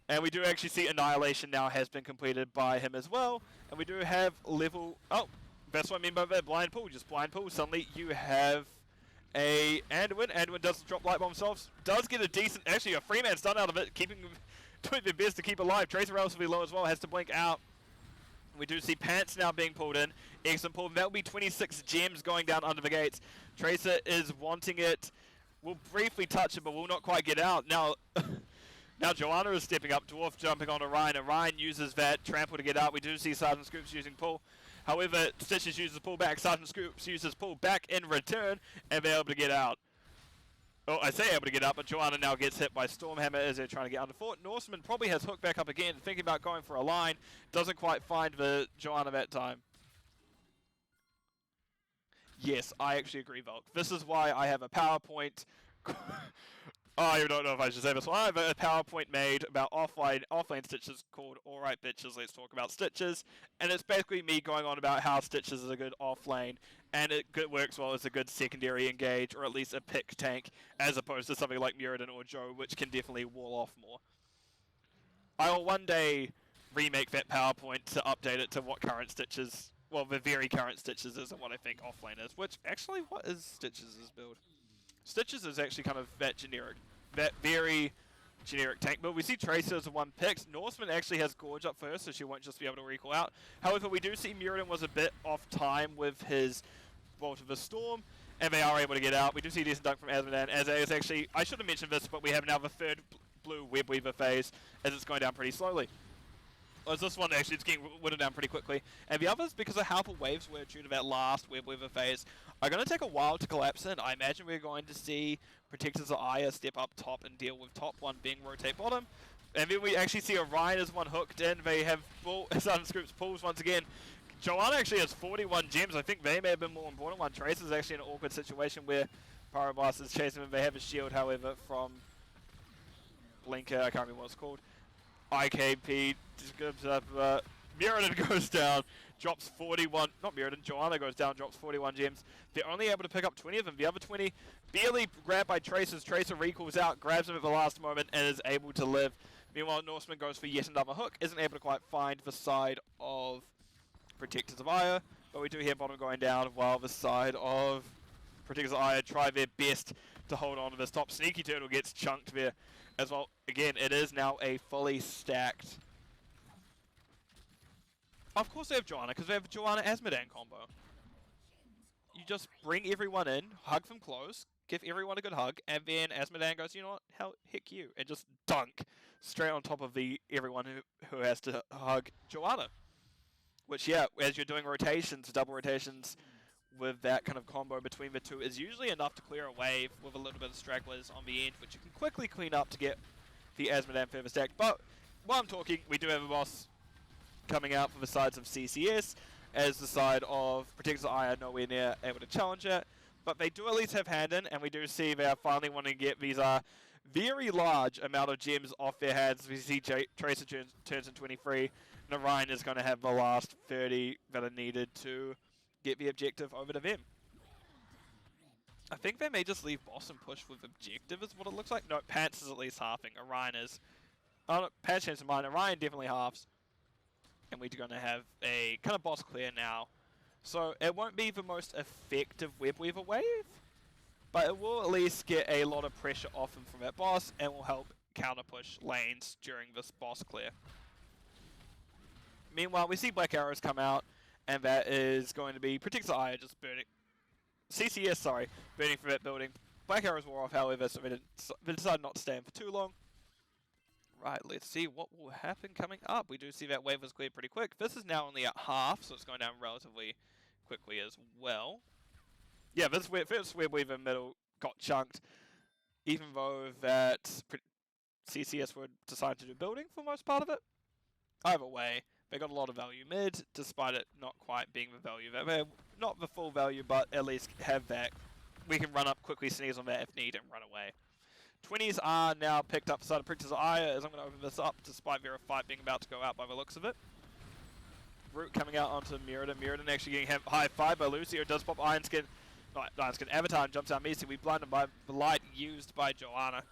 And we do actually see Annihilation now has been completed by him as well. And we do have level... Oh, that's what I mean by that blind pull. Just blind pull. Suddenly you have a Anduin. Anduin doesn't drop Light Bomb themselves. Does get a decent... Actually, a Freeman's done out of it. Doing their best to keep alive. Tracer relatively low as well. Has to blink out. We do see Pants now being pulled in. Excellent pull. That will be 26 gems going down under the gates. Tracer is wanting it. We'll briefly touch it, but we'll not quite get out. Now, now Joanna is stepping up. Dwarf jumping on Orion. Orion uses that trample to get out. We do see Sergeant Scoops using pull. However, Stitches uses pull back. Sergeant Scoops uses pull back in return, and they're able to get out. Oh, I say able to get out, but Joanna now gets hit by Stormhammer as they're trying to get underfoot. Norseman probably has hooked back up again, thinking about going for a line. Doesn't quite find the Joanna that time. Yes, I actually agree, Volk. This is why I have a PowerPoint. I don't know if I should say this one. I have a PowerPoint made about offlane Stitches called Alright Bitches, Let's Talk About Stitches. And it's basically me going on about how Stitches is a good offlane, and it works well as a good secondary engage, or at least a pick tank, as opposed to something like Muradin or Joe, which can definitely wall off more. I will one day remake that PowerPoint to update it to what current Stitches... Well, the very current Stitches is and what I think offlane is. Which, actually, what is Stitches' build? Stitches is actually kind of that generic. That very generic tank build. We see Tracer as the one picked. Norseman actually has Gorge up first, so she won't just be able to recall out. However, we do see Muradin was a bit off time with his Bolt of the Storm, and they are able to get out. We do see a decent dunk from Asmodan. As is actually, I should have mentioned this, but we have now the third blue Web Weaver phase as it's going down pretty slowly. Whereas this one actually it's getting whittled down pretty quickly. And the others, because of how the waves were due to that last Web Weaver phase, are going to take a while to collapse in. I imagine we're going to see Protectors of Aiur step up top and deal with top one being rotate bottom. And then we actually see Orion as one hooked in. They have Southern Scoops pulls once again. Joanna actually has 41 gems. I think they may have been more important one. Trace is actually in an awkward situation where Pyroblast is chasing him. They have a shield, however, from Blinker. I can't remember what it's called. IKP just gives up. Mirrodin goes down, drops 41. Not Mirrodin, Joanna goes down, drops 41 gems. They're only able to pick up 20 of them. The other 20 barely grabbed by Tracer's. Tracer recalls out, grabs him at the last moment, and is able to live. Meanwhile, Norseman goes for yet another hook. Isn't able to quite find the side of Protectors of Aiur, but we do hear bottom going down while the side of Protectors of Aiur try their best to hold on to this top. Sneaky Turtle gets chunked there as well. Again, it is now a fully stacked. Of course they have Joanna, because they have Joanna Asmodan combo. You just bring everyone in, hug them close, give everyone a good hug, and then Asmodan goes, you know what, hell, heck you, and just dunk straight on top of everyone who has to hug Joanna. Which, yeah, as you're doing rotations, double rotations, with that kind of combo between the two is usually enough to clear a wave with a little bit of stragglers on the end, which you can quickly clean up to get the Asmodan further stacked. But while I'm talking, we do have a boss coming out from the sides of CCS, as the side of Protectors of Aiur nowhere near able to challenge it. But they do at least have hand in, and we do see they are finally wanting to get these very large amount of gems off their heads. We see Tracer turns in 23, and Orion is going to have the last 30 that are needed to get the objective over to them. I think they may just leave boss and push with objective is what it looks like. No, Pants is at least halving. Orion is... Oh no, Pants changed his mind. Orion definitely halves. And we're going to have a kind of boss clear now. So it won't be the most effective Web Weaver wave, but it will at least get a lot of pressure off him from that boss and will help counter push lanes during this boss clear. Meanwhile, we see Black Arrows come out, and that is going to be Protectors of Aiur just burning. CCS, sorry, burning for that building. Black Arrows wore off, however, so they decided not to stay in for too long. Right, let's see what will happen coming up. We do see that wave was cleared pretty quick. This is now only at half, so it's going down relatively quickly as well. Yeah, this first Web Weaver middle got chunked, even though that CCS would decide to do building for most part of it. Either way, they got a lot of value mid, despite it not quite being the value. They're not the full value, but at least have that. We can run up, quickly sneeze on that if need, and run away. 20s are now picked up side of Protectors of Aiur, as I'm going to open this up, despite their fight being about to go out by the looks of it. Root coming out onto Mirrodin. Mirrodin actually getting high five by Lucio. Does pop Iron Skin. Not Iron Skin. Avatar and jumps out immediately. We blind him by the light used by Joanna.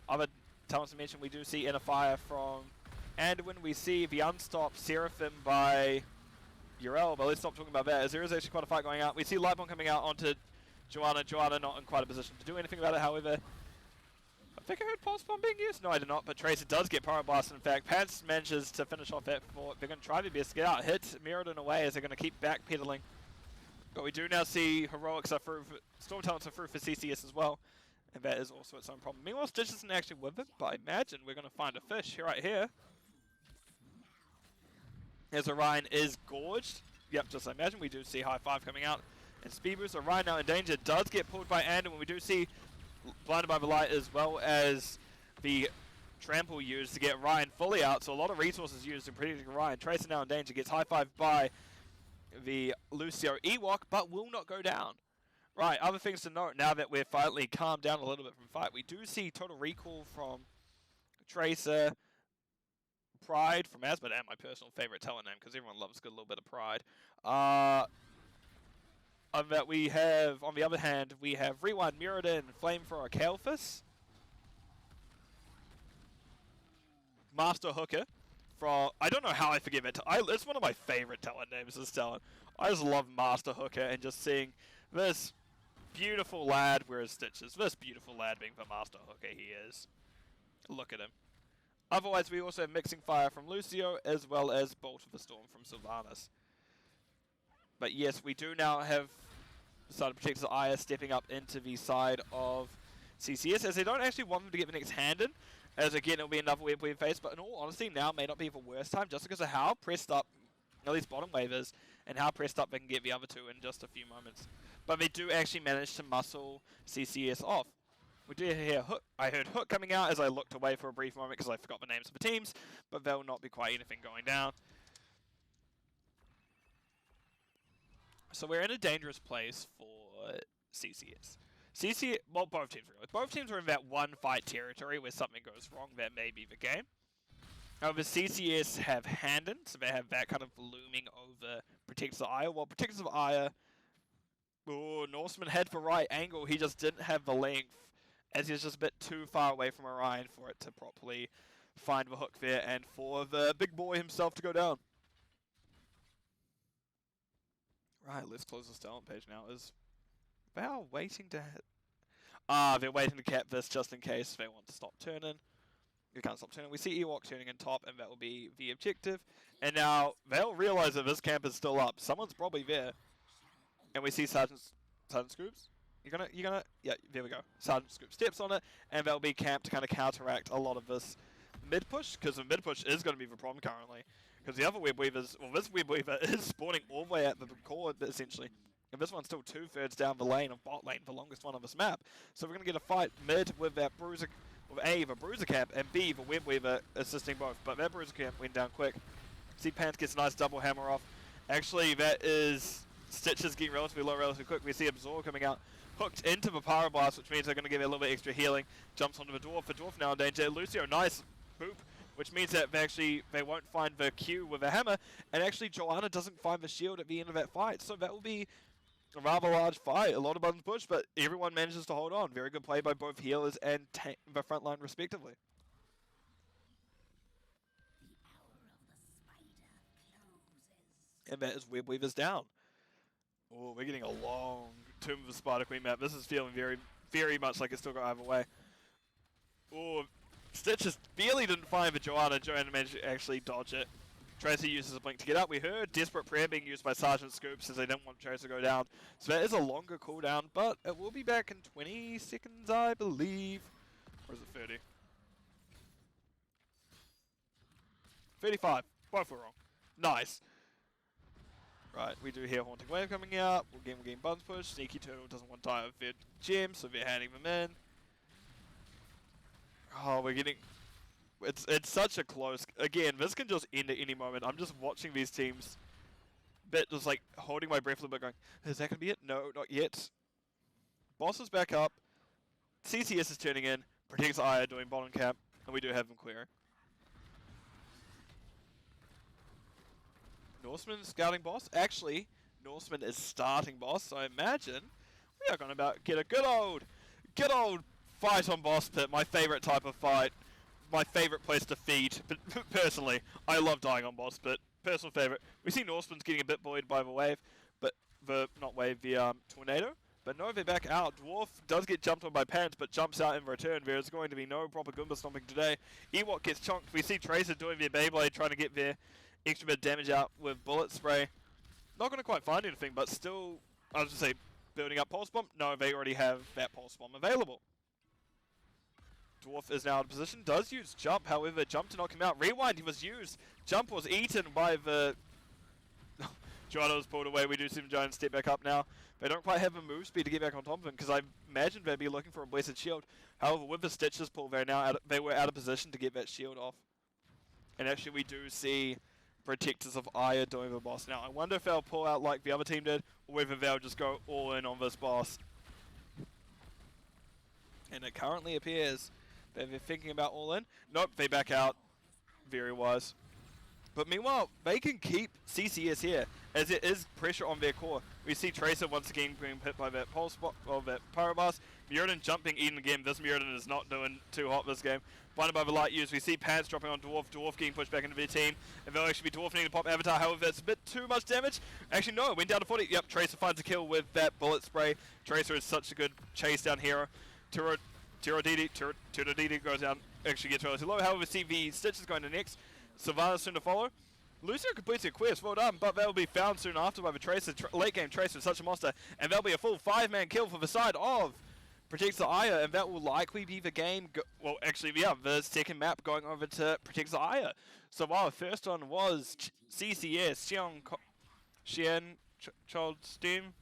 Other talents to mention, we do see Inner Fire from Anduin. We see the unstopped Seraphim by Urel, but let's stop talking about that, as there is actually quite a fight going out. We see Lightbomb coming out onto Joanna. Joanna not in quite a position to do anything about it, however. I think I heard Pulse Bomb being used. No, I did not, but Tracer does get Pyroblast. In fact, Pants manages to finish off that fort. They're going to try their best to get out. Hit Mirrodin away as they're going to keep backpedaling. But we do now see Heroics are through, Storm Talents are through for CCS as well. And that is also its own problem. Meanwhile, Stitch isn't actually with it, but I imagine we're going to find a fish right here. As Orion is gorged. Yep, just I imagine. We do see High Five coming out. And Speed Boost, Orion now in danger. Does get pulled by Anduin. We do see Blinded by the Light as well as the Trample used to get Ryan fully out. So a lot of resources used to protect Ryan. Tracer now in danger. Gets High Five by the Lucio Ewok, but will not go down. Right, other things to note now that we're finally calmed down a little bit from fight. We do see Total Recall from Tracer. Pride from Asmodan, my personal favorite talent name, because everyone loves a good little bit of pride. And that we have, on the other hand, we have Rewind Mirrodin, Flamethrower Kael'thas, Master Hooker from, I don't know how I forget that. It's one of my favorite talent names, this talent. I just love Master Hooker and just seeing this beautiful lad, whereas Stitch is, this beautiful lad being the Master Hooker he is. Look at him. Otherwise, we also have Mixing Fire from Lucio, as well as Bolt of the Storm from Sylvanas. But yes, we do now have the side of Protectors of Aiur stepping up into the side of CCS, as they don't actually want them to get the next hand in, as again it'll be another web we face, but in all honesty now may not be the worst time just because of how pressed up at least bottom wave is and how pressed up they can get the other two in just a few moments. But they do actually manage to muscle CCS off. We do hear Hook. I heard Hook coming out as I looked away for a brief moment because I forgot the names of the teams, but there will not be quite anything going down. So we're in a dangerous place for CCS. Well, both teams really. Both teams are in that one fight territory where something goes wrong. That may be the game. However, CCS have Handon, so they have that kind of looming over Protectors of Aiur. While Protectors of Aiur, Norseman had the right angle. He just didn't have the length, as he was just a bit too far away from Orion for it to properly find the hook there, and for the big boy himself to go down. Right, let's close this talent page now. Is Val waiting to they're waiting to cap this just in case they want to stop turning. You can't stop turning. We see Ewok turning in top, and that will be the objective. And now they'll realize that this camp is still up. Someone's probably there. And we see Sergeant Scoops. Yeah, there we go. Sergeant Scoop steps on it, and that'll be camp to kind of counteract a lot of this mid push, because the mid push is going to be the problem currently. Because the other Web Weavers, well, this Web Weaver is spawning all the way at the core, essentially. And this one's still 2/3 down the lane of bot lane, the longest one on this map. So we're going to get a fight mid with that Bruiser, with A, the Bruiser camp, and B, the Web Weaver assisting both. But that Bruiser camp went down quick. See Pants gets a nice double hammer off. Actually, that is Stitches getting relatively low, relatively quick. We see Absorb coming out, hooked into the Pyroblast, which means they're going to give it a little bit extra healing. Jumps onto the Dwarf. The Dwarf now in danger. Lucio, nice boop, which means that they won't find the Q with a hammer, and actually Joanna doesn't find the shield at the end of that fight. So that will be a rather large fight. A lot of buttons pushed, but everyone manages to hold on. Very good play by both healers and the front line respectively. And that is Web Weavers down. Oh, we're getting a long Tomb of the Spider Queen map. This is feeling very, very much like it's still got either way. Oh, Stitches barely didn't find the Joanna. Joanna managed to actually dodge it. Tracer uses a blink to get up. We heard Desperate Prayer being used by Sergeant Scoops as they didn't want Tracer to go down. So that is a longer cooldown, but it will be back in 20 seconds, I believe. Or is it 30? 35. Both were wrong. Nice. Right, we do hear Haunting Wave coming out. We're getting Buns Push. Sneaky Turtle doesn't want to die with their gems, so they're handing them in. Oh, we're getting... It's such a close... Again, this can just end at any moment. I'm just watching these teams, just like holding my breath a little bit going, is that going to be it? No, not yet. Boss is back up. CCS is turning in. Protects Aiur doing bottom camp, and we do have them clearing. Norseman scouting boss. Actually, Norseman is starting boss, so I imagine we are going to get a good old fight on boss pit. My favorite type of fight. My favorite place to feed. But personally, I love dying on boss pit. Personal favorite. We see Norseman's getting a bit buoyed by the wave, but the tornado. But no, they're back out. Dwarf does get jumped on by Pants, but jumps out in return. There is going to be no proper Goomba stomping today. Ewok gets chonked. We see Tracer doing their Beyblade, trying to get their extra bit of damage out with bullet spray. Not going to quite find anything, but still, I was going to say, building up Pulse Bomb. No, they already have that Pulse Bomb available. Dwarf is now in position, does use Jump, however, Jump did not come out. Rewind was used. Jump was eaten by the... Joanna was pulled away. We do see the Giant step back up now. They don't quite have a move speed to get back on top of him, because I imagined they'd be looking for a Blessed Shield. However, with the Stitches pull, they were out of position to get that shield off. And actually, we do see Protectors of Aiur doing the boss. Now, I wonder if they'll pull out like the other team did, or whether they'll just go all in on this boss. And it currently appears that they're thinking about all in. Nope, they back out. Very wise. But meanwhile, they can keep CCS here, as it is pressure on their core. We see Tracer once again being hit by that pulse spot, or that Pyroblast. Muradin jumping in again. This Muradin is not doing too hot this game. Blinded by the light use. We see Pants dropping on Dwarf. Dwarf getting pushed back into their team. And they'll actually be Dwarf needing to pop Avatar. However, it's a bit too much damage. Actually, no, it went down to 40. Yep, Tracer finds a kill with that bullet spray. Tracer is such a good chase down hero. Turodidi goes down, actually gets relatively low. However, CV Stitch is going to next. Savannah soon to follow. Lucio completes her quest, well done, but they'll be found soon after by the Tracer. Late game Tracer is such a monster, and there'll be a full 5-man kill for the side of protects the Aiur, and that will likely be the game. Well, actually, yeah, the second map going over to protect the Aiur. So while the first one was CCS, Chien, Chaud, Steame,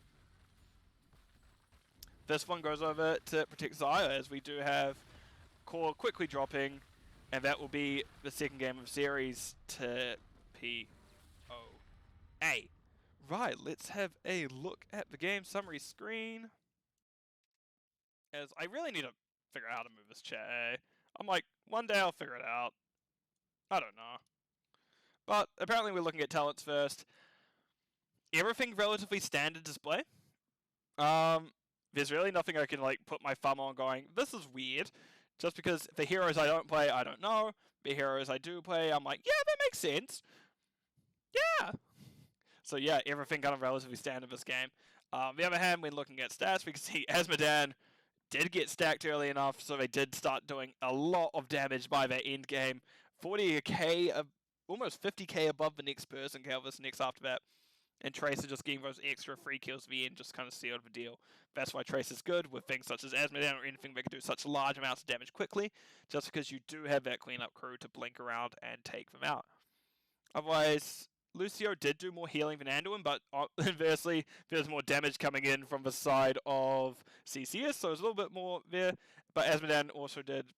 this one goes over to protect the Aiur, as we do have Core quickly dropping, and that will be the second game of series to POA. Right, let's have a look at the game summary screen. As I really need to figure out how to move this chat. I'm like, one day I'll figure it out. I don't know. But apparently we're looking at talents first. Everything relatively standard display. There's really nothing I can like put my thumb on going, this is weird. Just because the heroes I don't play, I don't know. The heroes I do play, I'm like, yeah, that makes sense. Yeah. So yeah, everything kind of relatively standard this game. On the other hand, when looking at stats, we can see Azmodan did get stacked early enough, so they did start doing a lot of damage by their end game. 40k, almost 50k above the next person, Calvis next after that. And Tracer just getting those extra free kills at the end just kind of sealed the deal. That's why Tracer's good with things such as Azmodan or anything that can do such large amounts of damage quickly, just because you do have that cleanup crew to blink around and take them out. Otherwise, Lucio did do more healing than Anduin, but inversely, there's more damage coming in from the side of CCS, so it's a little bit more there. But Azmodan also did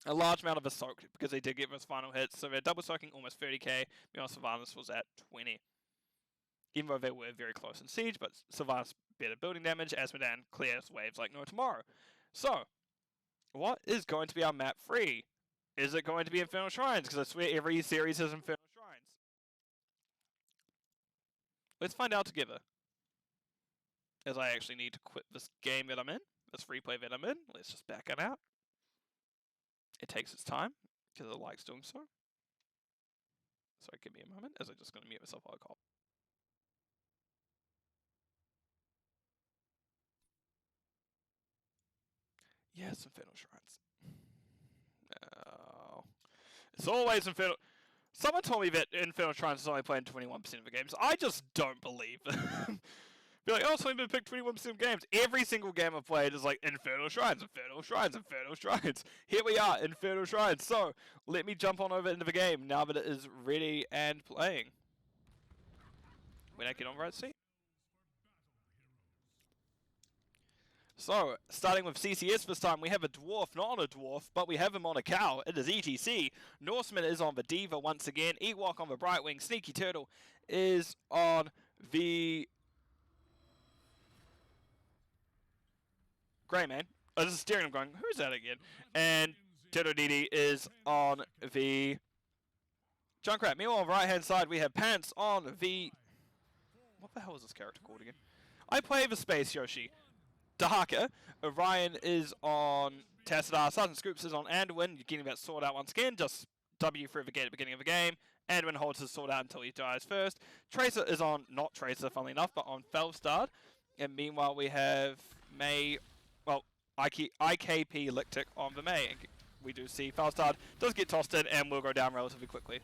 a large amount of a soak, because they did get those final hits, so they're double soaking almost 30k, meanwhile Sylvanas was at 20. Even though they were very close in siege, but Sylvanas better building damage, Azmodan clears waves like no tomorrow. So, what is going to be our map 3? Is it going to be Infernal Shrines? Because I swear every series has Infernal Shrines. Let's find out together. As I actually need to quit this game that I'm in, this free play that I'm in. Let's just back it out. It takes its time, because it likes doing so. Sorry, give me a moment, as I'm just going to mute myself while I call. Yes, Infernal Shrines. No. It's always Infernal... Someone told me that Infernal Shrines is only playing 21% of the games. I just don't believe them. Be like, oh, it's only been picked 21% of games. Every single game I've played is like, Infernal Shrines, Infernal Shrines, Infernal Shrines. Here we are, Infernal Shrines. So, let me jump on over into the game now that it is ready and playing. When I get on right seat. So, starting with CCS this time, we have a dwarf, not on a dwarf, but we have him on a cow. It is ETC. Norseman is on the Diva once again. Ewok on the Brightwing. Sneaky Turtle is on the... Greyman. Oh, this is steering him going, who's that again? And Turtle DD is on the... Junkrat. Meanwhile, on the right-hand side, we have Pants on the... What the hell is this character called again? I play the Space Yoshi. Dahaka. Orion is on Tassadar. Sergeant Scoops is on Anduin. You're getting that sword out once again. Just W through the gate at the beginning of the game. Anduin holds his sword out until he dies first. Tracer is on, not Tracer, funnily enough, but on Felstad. And meanwhile, we have May, well, IKP Lictic on the May. And we do see Felstad does get tossed in and will go down relatively quickly.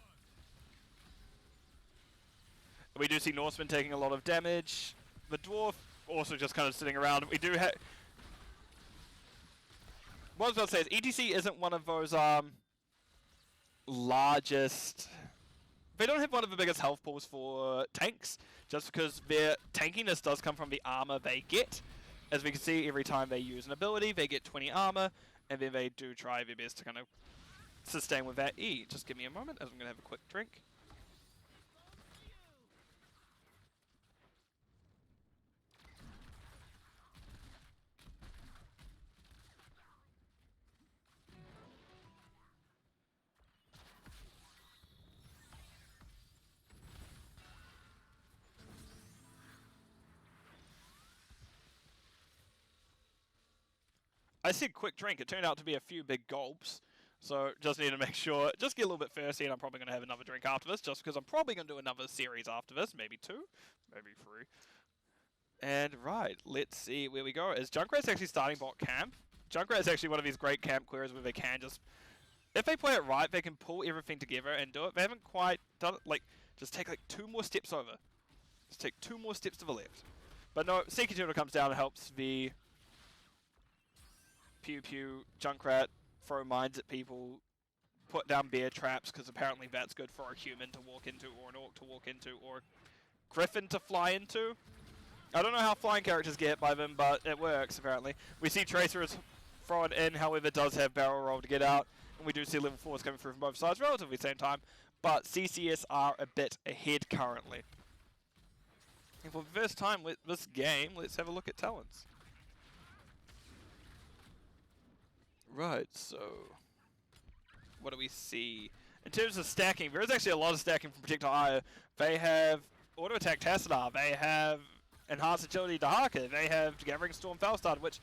We do see Norseman taking a lot of damage. The dwarf also just kind of sitting around. We do have... What I was about to say is ETC isn't one of those largest... They don't have one of the biggest health pools for tanks, just because their tankiness does come from the armor they get. As we can see, every time they use an ability, they get 20 armor, and then they do try their best to kind of sustain with that E. Just give me a moment, as I'm going to have a quick drink. I said quick drink, it turned out to be a few big gulps. So just need to make sure, just get a little bit thirsty, and I'm probably going to have another drink after this, just because I'm probably going to do another series after this, maybe 2, maybe 3. And right, let's see where we go. Is Junkrat's actually starting bot camp? Junkrat's actually one of these great camp clearers where they can just, if they play it right, they can pull everything together and do it. They haven't quite done it, like, just take like 2 more steps over. Just take 2 more steps to the left. But no, Sneaky Turtle comes down and helps the pew pew, Junkrat, throw mines at people, put down bear traps, because apparently that's good for a human to walk into, or an orc to walk into, or a griffin to fly into. I don't know how flying characters get hit by them, but it works, apparently. We see Tracer is thrown in, however, does have barrel roll to get out, and we do see level 4s coming through from both sides relatively same time, but CCS are a bit ahead currently. And for the first time with this game, let's have a look at talents. Right, so what do we see? In terms of stacking, there is actually a lot of stacking from Projectile Aiur. They have Auto Attack Tassadar, they have Enhanced Agility Dahaka, they have Gathering Storm Falstad, which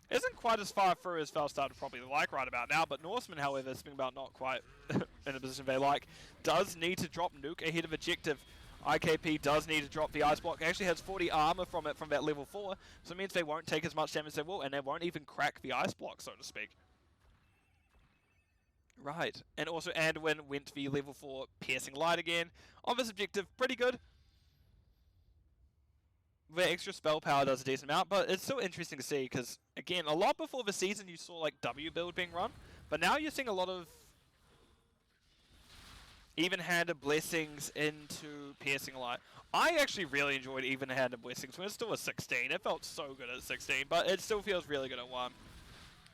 isn't quite as far through as Falstad would probably like right about now, but Norseman, however, speaking about not quite in a position they like, does need to drop Nuke ahead of Objective. IKP does need to drop the Ice Block, actually has 40 armor from it from that level 4, so it means they won't take as much damage as they will, and they won't even crack the Ice Block, so to speak. Right, and also Anduin went the level 4 Piercing Light again. On this Objective, pretty good. The extra spell power does a decent amount, but it's still interesting to see, because, again, a lot before the season you saw, like, W build being run, but now you're seeing a lot of even-handed blessings into Piercing Light. I actually really enjoyed even-handed blessings when it's still a 16. It felt so good at 16, but it still feels really good at 1.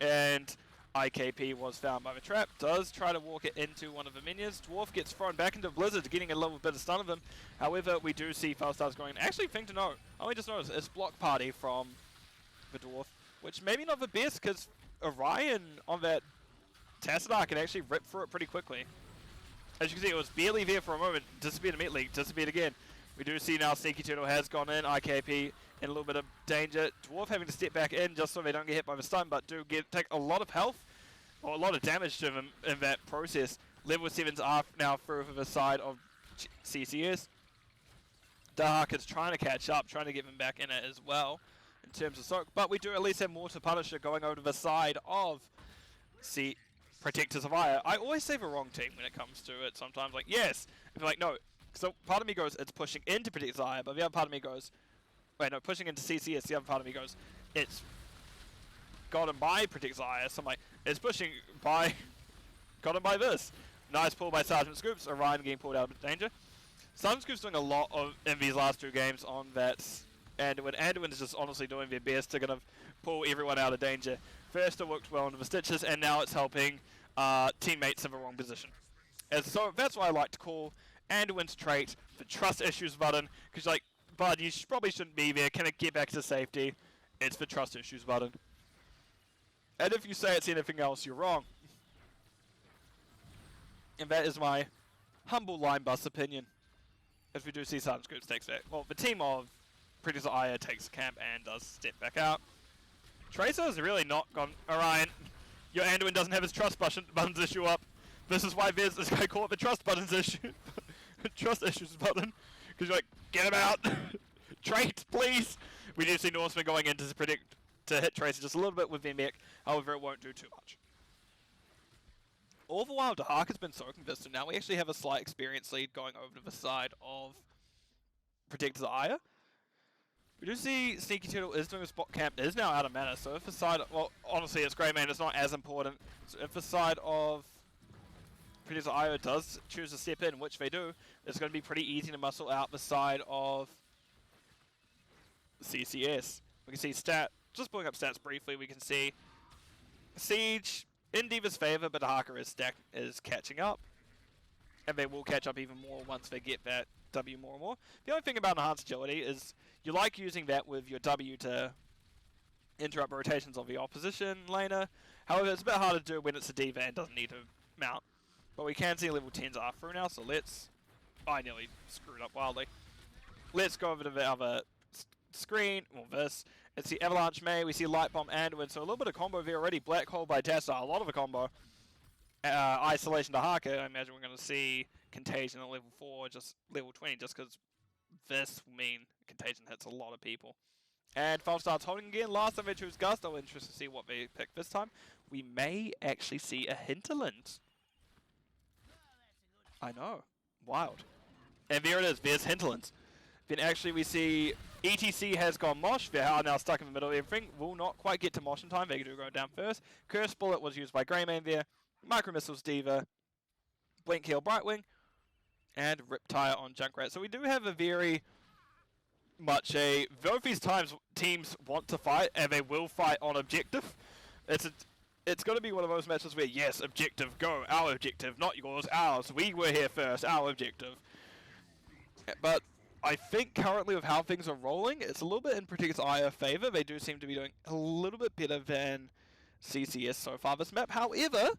And IKP was found by the trap, does try to walk it into one of the minions. Dwarf gets thrown back into Blizzard, getting a little bit of stun of him. However, we do see Falstad's going. Actually, thing to note, I only just noticed, it's block party from the Dwarf, which maybe not the best, because Orion on that Tassadar can actually rip through it pretty quickly. As you can see, it was barely there for a moment, disappeared immediately, disappeared again. We do see now Sneaky Turtle has gone in, IKP in a little bit of danger. Dwarf having to step back in just so they don't get hit by the stun, but do take a lot of health, or a lot of damage to them in that process. Level 7s are now through for the side of CCS. Dahaka's trying to catch up, trying to get them back in it as well, in terms of soak, but we do at least have more to Punisher going over to the side of Protectors of Aiur. I always say the wrong team when it comes to it sometimes, like, yes, and like, no. So part of me goes, it's pushing into Protectors of Aiur, but the other part of me goes, wait, no, pushing into CCS, the other part of me goes, it's gotten by Protectors of Aiur, so I'm like, it's pushing by, gotten by this. Nice pull by Sergeant Scoops, Orion getting pulled out of danger. Sergeant Scoops doing a lot of in these last 2 games on that, and when Anduin is just honestly doing their best to kind of pull everyone out of danger. First it worked well into the stitches, and now it's helping teammates in the wrong position. And so that's why I like to call Anduin's trait the trust issues button, because like, bud, you probably shouldn't be there, can it get back to safety? It's the trust issues button. And if you say it's anything else, you're wrong. And that is my humble line bus opinion. As we do see Sergeant Scoops takes back. Well, the team of Protectors of Aiur takes camp and does step back out. Tracer has really not gone, Orion, your Anduin doesn't have his trust buttons issue up. This is why there's this guy called the trust buttons issue. Trust issues button. Because you're like, get him out. Trait, please. We do see Norseman going in to hit Tracer just a little bit with their mech. However, it won't do too much. All the while, Dahaka's been so consistent. Now we actually have a slight experience lead going over to the side of Protectors of Aiur. We do see Sneaky Turtle is doing a spot camp. It is now out of mana, so if the side, well, honestly, it's Grey Man, it's not as important. So if the side of Protectors of Aiur does choose to step in, which they do, it's going to be pretty easy to muscle out the side of CCS. We can see just pulling up stats briefly, we can see Siege in D.Va's favor, but Dahaka is catching up. And they will catch up even more once they get that W more and more. The only thing about Enhanced Agility is you like using that with your W to interrupt rotations of the opposition laner. However, it's a bit harder to do when it's a D.Va and doesn't need to mount. But we can see level 10s are through now, so let's... I nearly screwed up wildly. Let's go over to the other screen, well this. It's the Avalanche May, we see Light Bomb Anduin, so a little bit of combo there already. Black Hole by Tassadar, a lot of a combo. Isolation to Haka, I imagine we're going to see Contagion at level 4, just level 20, just because this will mean Contagion hits a lot of people. And Falstad's holding again, last time they chose Gust, I'm interested to see what they pick this time. We may actually see a Hinterland. I know, wild. And there it is, there's Hinterlands. Then actually we see ETC has gone Mosh. They are now stuck in the middle of everything. Will not quite get to Mosh in time. They do go down first. Curse Bullet was used by Greymane there. Micro Missiles D.Va. Blink Heal Brightwing. And Riptire on Junkrat. So we do have a very much a... Both these teams want to fight, and they will fight on objective. It's going to be one of those matches where, yes, objective, go, our objective, not yours, ours. We were here first, our objective. But I think currently with how things are rolling, it's a little bit in Protector's Aiur favor. They do seem to be doing a little bit better than CCS so far this map. However,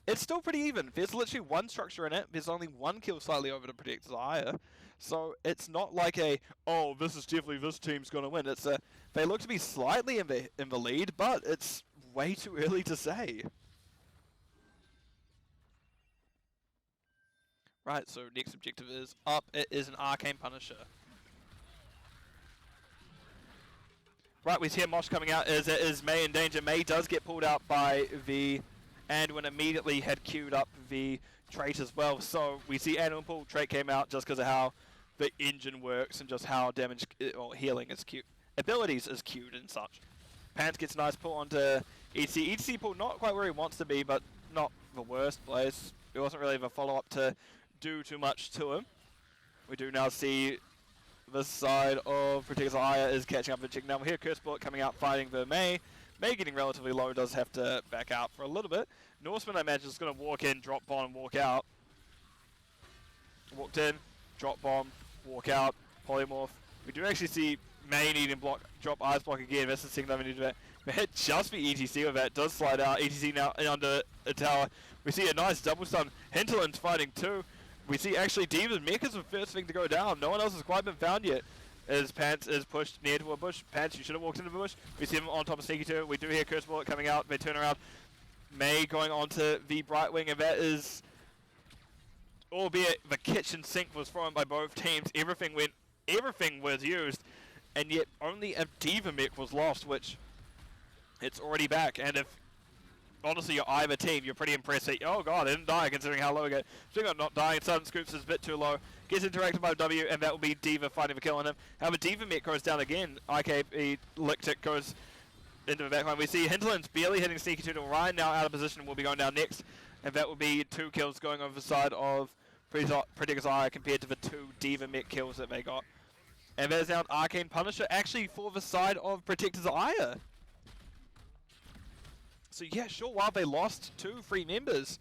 it's still pretty even. There's literally one structure in it. There's only one kill slightly over to Protector's Aiur. So it's not like a, oh, this is definitely this team's going to win. It's a, they look to be slightly in the lead, but it's way too early to say. Right, so next objective is up. It is an Arcane Punisher. Right, we see Mosh coming out. Is Mei in danger? Mei does get pulled out by the Anduin, immediately had queued up the trait as well. So we see Anduin pull, trait came out just because of how the engine works and just how damage or healing is queued. Abilities is queued and such. Pants gets a nice pull onto ETC. ETC pull not quite where he wants to be, but not the worst place. It wasn't really the follow-up to do too much to him. We do now see this side of Protector's Aiur is catching up with Chicken. Now we hear Curse Bullet coming out fighting the Mei. Mei getting relatively low, does have to back out for a little bit. Norseman, I imagine, is going to walk in, drop bomb, and walk out. Walked in, drop bomb, walk out, polymorph. We do actually see Mei needing block, drop ice block again. That's the second time we need to do that. But hit just for ETC with that, does slide out. ETC now under a tower. We see a nice double stun. Hinterland's fighting too. We see actually D.Va's mech is the first thing to go down. No one else has quite been found yet. As Pants is pushed near to a bush. Pants, you should have walked into the bush. We see him on top of Sneaky 2. We do hear Curse Bullet coming out. They turn around. Mei going onto the Brightwing, and that is, albeit the kitchen sink was thrown by both teams. Everything was used, and yet only a D.Va mech was lost, which it's already back. And if honestly you're either team, you're pretty impressed that, oh god, I didn't die considering how low I get. Speaking of not dying, Sudden Scoops is a bit too low. Gets interacted by W, and that will be D.Va finding the kill on him. However, D.Va mech goes down again. IKB Lictic goes into the backline. We see Hinterland's barely hitting Sneaky 2 to Ryan, now out of position, will be going down next. And that will be 2 kills going over the side of Protector's Aiur compared to the 2 D.Va mech kills that they got. And that is now an Arcane Punisher actually for the side of Protector's Aiur. So yeah, sure, while they lost 2 free members,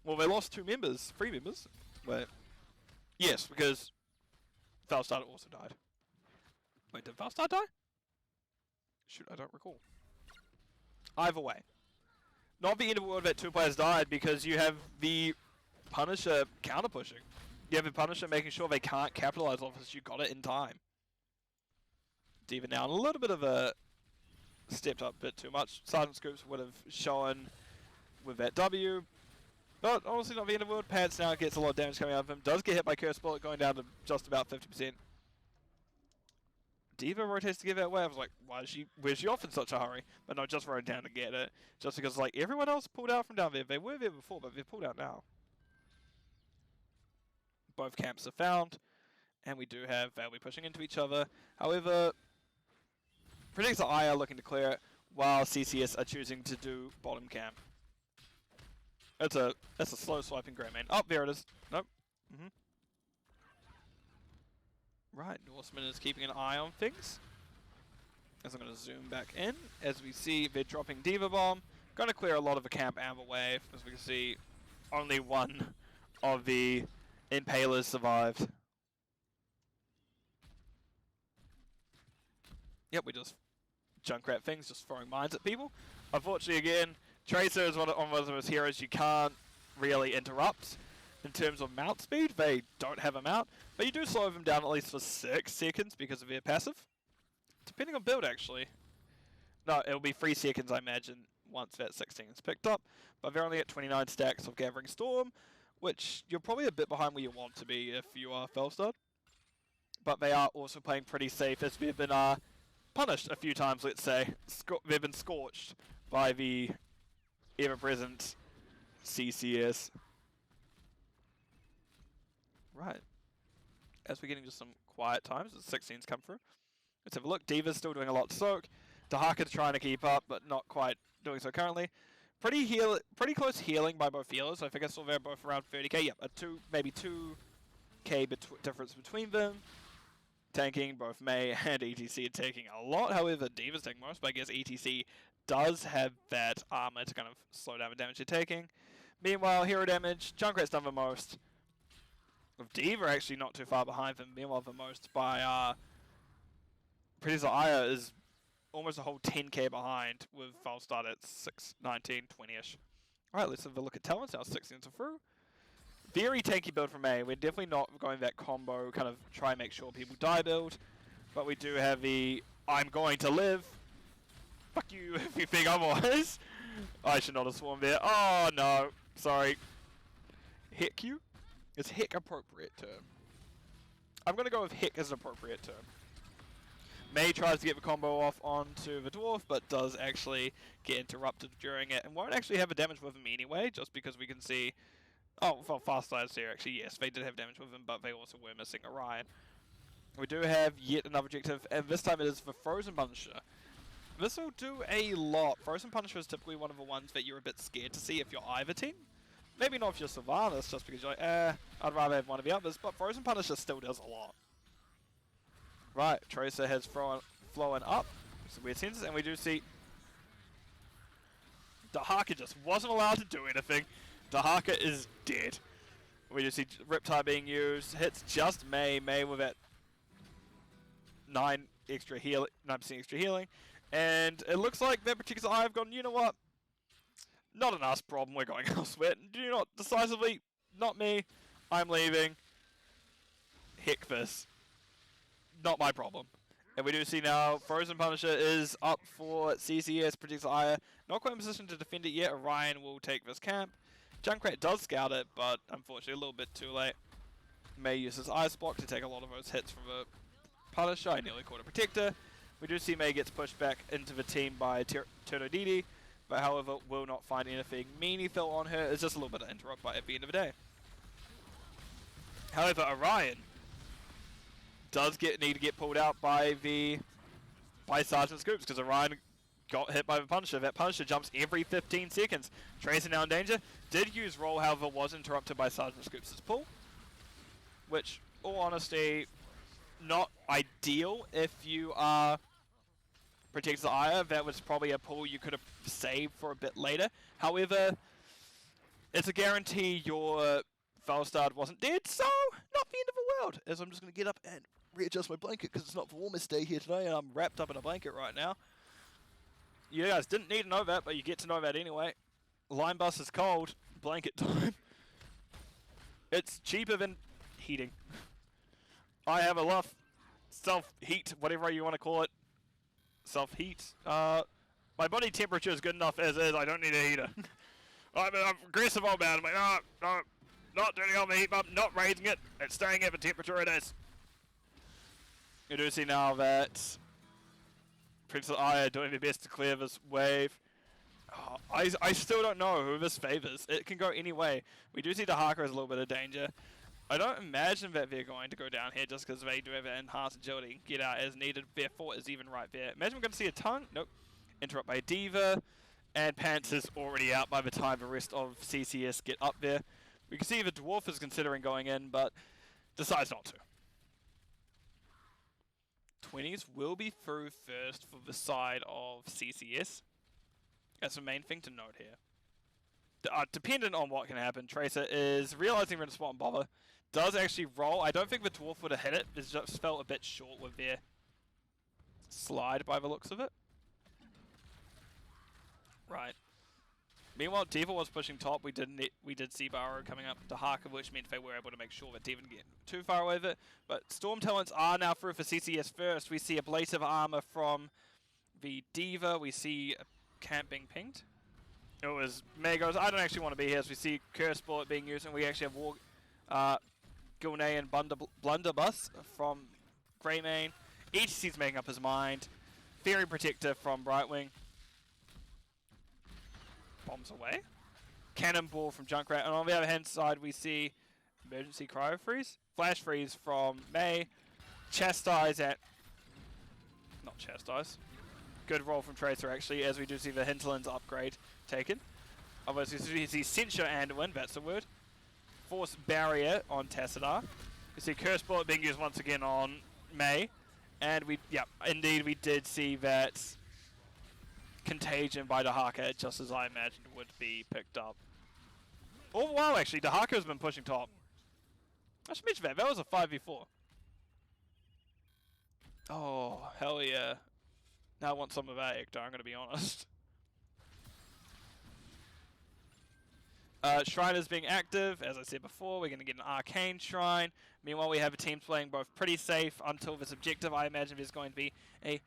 well, they lost 2 members, 3 members, wait, yes, because Falstad also died. Wait, did Falstad die? Shoot, I don't recall. Either way, not the end of the world that 2 players died, because you have the Punisher counter pushing. You have the Punisher making sure they can't capitalize off this. You got it in time. D.Va now in a little bit of a stepped up a bit too much. Sergeant Scoops would have shown with that W. But honestly not the end of the world. Pants now gets a lot of damage coming out of him. Does get hit by Curse Bullet, going down to just about 50%. D.Va rotates to give that away. I was like, where's she off in such a hurry? But no, just rode down to get it. Just because like everyone else pulled out from down there. They were there before, but they've pulled out now. Both camps are found. And we do have Valby pushing into each other. However, Protector's Aiur looking to clear it, while CCS are choosing to do bottom camp. That's a slow swiping Greymane. Oh, there it is. Nope. Right, Norseman is keeping an eye on things. As I'm going to zoom back in, as we see they're dropping D.Va Bomb. Going to clear a lot of the camp amber wave. As we can see, only one of the Impalers survived. Yep, we just Junkrat things, just throwing mines at people. Unfortunately, again, Tracer is one of those heroes you can't really interrupt. In terms of mount speed, they don't have a mount, but you do slow them down at least for 6 seconds because of their passive. Depending on build, actually. No, it'll be 3 seconds, I imagine, once that 16 is picked up. But they're only at 29 stacks of Gathering Storm, which you're probably a bit behind where you want to be if you are Felstar. But they are also playing pretty safe, as they've been punished a few times, let's say. They've been scorched by the ever-present CCS. Right. As we're getting just some quiet times, the 16s come through. Let's have a look. Diva's still doing a lot to soak. Dahaka's trying to keep up, but not quite doing so currently. Pretty close healing by both healers. I think I saw they're both around 30k. Yep, maybe 2k difference between them. Tanking, both Mei and ETC are taking a lot. However, Diva's taking most, but I guess ETC does have that armor to kind of slow down the damage they're taking. Meanwhile, hero damage, Junkrat's done the most. With Diva actually not too far behind them. Meanwhile, the most by Producer Aiur is almost a whole 10k behind with false start at 6, 19, 20ish. Alright, let's have a look at talents now. 16s are through. Very tanky build from A. We're definitely not going that combo, kind of try and make sure people die build. But we do have the I'm going to live. Fuck you if you think otherwise. I should not have sworn there. Oh no. Sorry. Heck you? Is heck appropriate term? I'm going to go with heck as an appropriate term. Mei tries to get the combo off onto the dwarf, but does actually get interrupted during it, and won't actually have a damage with him anyway, just because we can see... Oh, well, fast slides here actually, yes, they did have damage with him, but they also were missing Orion. We do have yet another objective, and this time it is the Frozen Punisher. This will do a lot. Frozen Punisher is typically one of the ones that you're a bit scared to see if you're either team. Maybe not if you're Sylvanas, just because you're like, I'd rather have one of the others, but Frozen Punisher still does a lot. Right, Tracer has flown up. Some weird senses, and we do see Dahaka just wasn't allowed to do anything. Dahaka is dead. We do see Riptide being used. Hits just Mei. Mei with that 9% extra healing. And it looks like that particular eye have gone, you know what? Not an us problem, we're going elsewhere. Do not decisively, not me. I'm leaving. Heck this. Not my problem. And we do see now Frozen Punisher is up for CCS, predicts Aiur. Not quite in position to defend it yet. Orion will take this camp. Junkrat does scout it, but unfortunately a little bit too late. Mei uses Ice Block to take a lot of those hits from the Punisher. I nearly caught a Protector. We do see Mei gets pushed back into the team by Turnodidi, but however will not find anything meaningful on her. It's just a little bit of interrupt by at the end of the day. However, Orion does need to get pulled out by Sergeant Scoops, because Orion got hit by the Punisher. That Punisher jumps every 15 seconds. Tracer now in danger. Did use roll, however, was interrupted by Sergeant Scoops' pull, which, all honesty, not ideal if you are Protects the Aiur. That was probably a pull you could have saved for a bit later. However, it's a guarantee your Falstad wasn't dead, so not the end of the world. As I'm just going to get up and readjust my blanket because it's not the warmest day here today, and I'm wrapped up in a blanket right now. You guys didn't need to know that, but you get to know that anyway. Line bus is cold. Blanket time. It's cheaper than heating. I have enough self-heat, whatever you want to call it. Self-heat. My body temperature is good enough as is. I don't need a heater. I'm aggressive old man. I'm like, no, not turning on the heat pump, not raising it. It's staying at the temperature it is. You do see now that Princess Aiur doing their best to clear this wave. Oh, I still don't know who this favors. It can go any way. We do see Dahaka is a little bit of danger. I don't imagine that they're going to go down here just because they do have an enhanced agility and get out as needed. Their fort is even right there. Imagine we're going to see a tongue. Nope. Interrupt by Diva. And Pants is already out by the time the rest of CCS get up there. We can see the Dwarf is considering going in, but decides not to. 20s will be through first for the side of CCS. That's the main thing to note here. Dependent on what can happen, Tracer is realizing we're in a spot and bother. Does actually roll. I don't think the Dwarf would have hit it. It just felt a bit short with their slide by the looks of it. Right. Meanwhile, Diva was pushing top. We did see Barrow coming up to Haka, which meant they were able to make sure that Diva didn't get too far away with it. But Storm Talents are now through for CCS first. We see ablative armor from the Diva. We see camp being pinged. It was Megos. I don't actually want to be here, as we see Curse Bullet being used, and we actually have Gilnay and Blunderbuss from Greymane. ETC's making up his mind. Fairy Protector from Brightwing. Bombs away. Cannonball from Junkrat. And on the other hand side, we see emergency cryo freeze. Flash freeze from Mei. Chastise at... Not chastise. Good roll from Tracer actually, as we do see the Hinterland's upgrade taken. Obviously we see Censure Anduin, that's the word. Force Barrier on Tassadar. We see Curse Bullet being used once again on Mei. And we, yeah, indeed we did see that Contagion by Dahaka, just as I imagined would be picked up. Oh wow, actually, Dahaka has been pushing top. I should mention that, that was a 5v4. Oh, hell yeah. Now I want some of that Ecto, I'm going to be honest. Shrine is being active, as I said before, we're going to get an Arcane Shrine. Meanwhile, we have a team playing both pretty safe until this objective. I imagine there's going to be a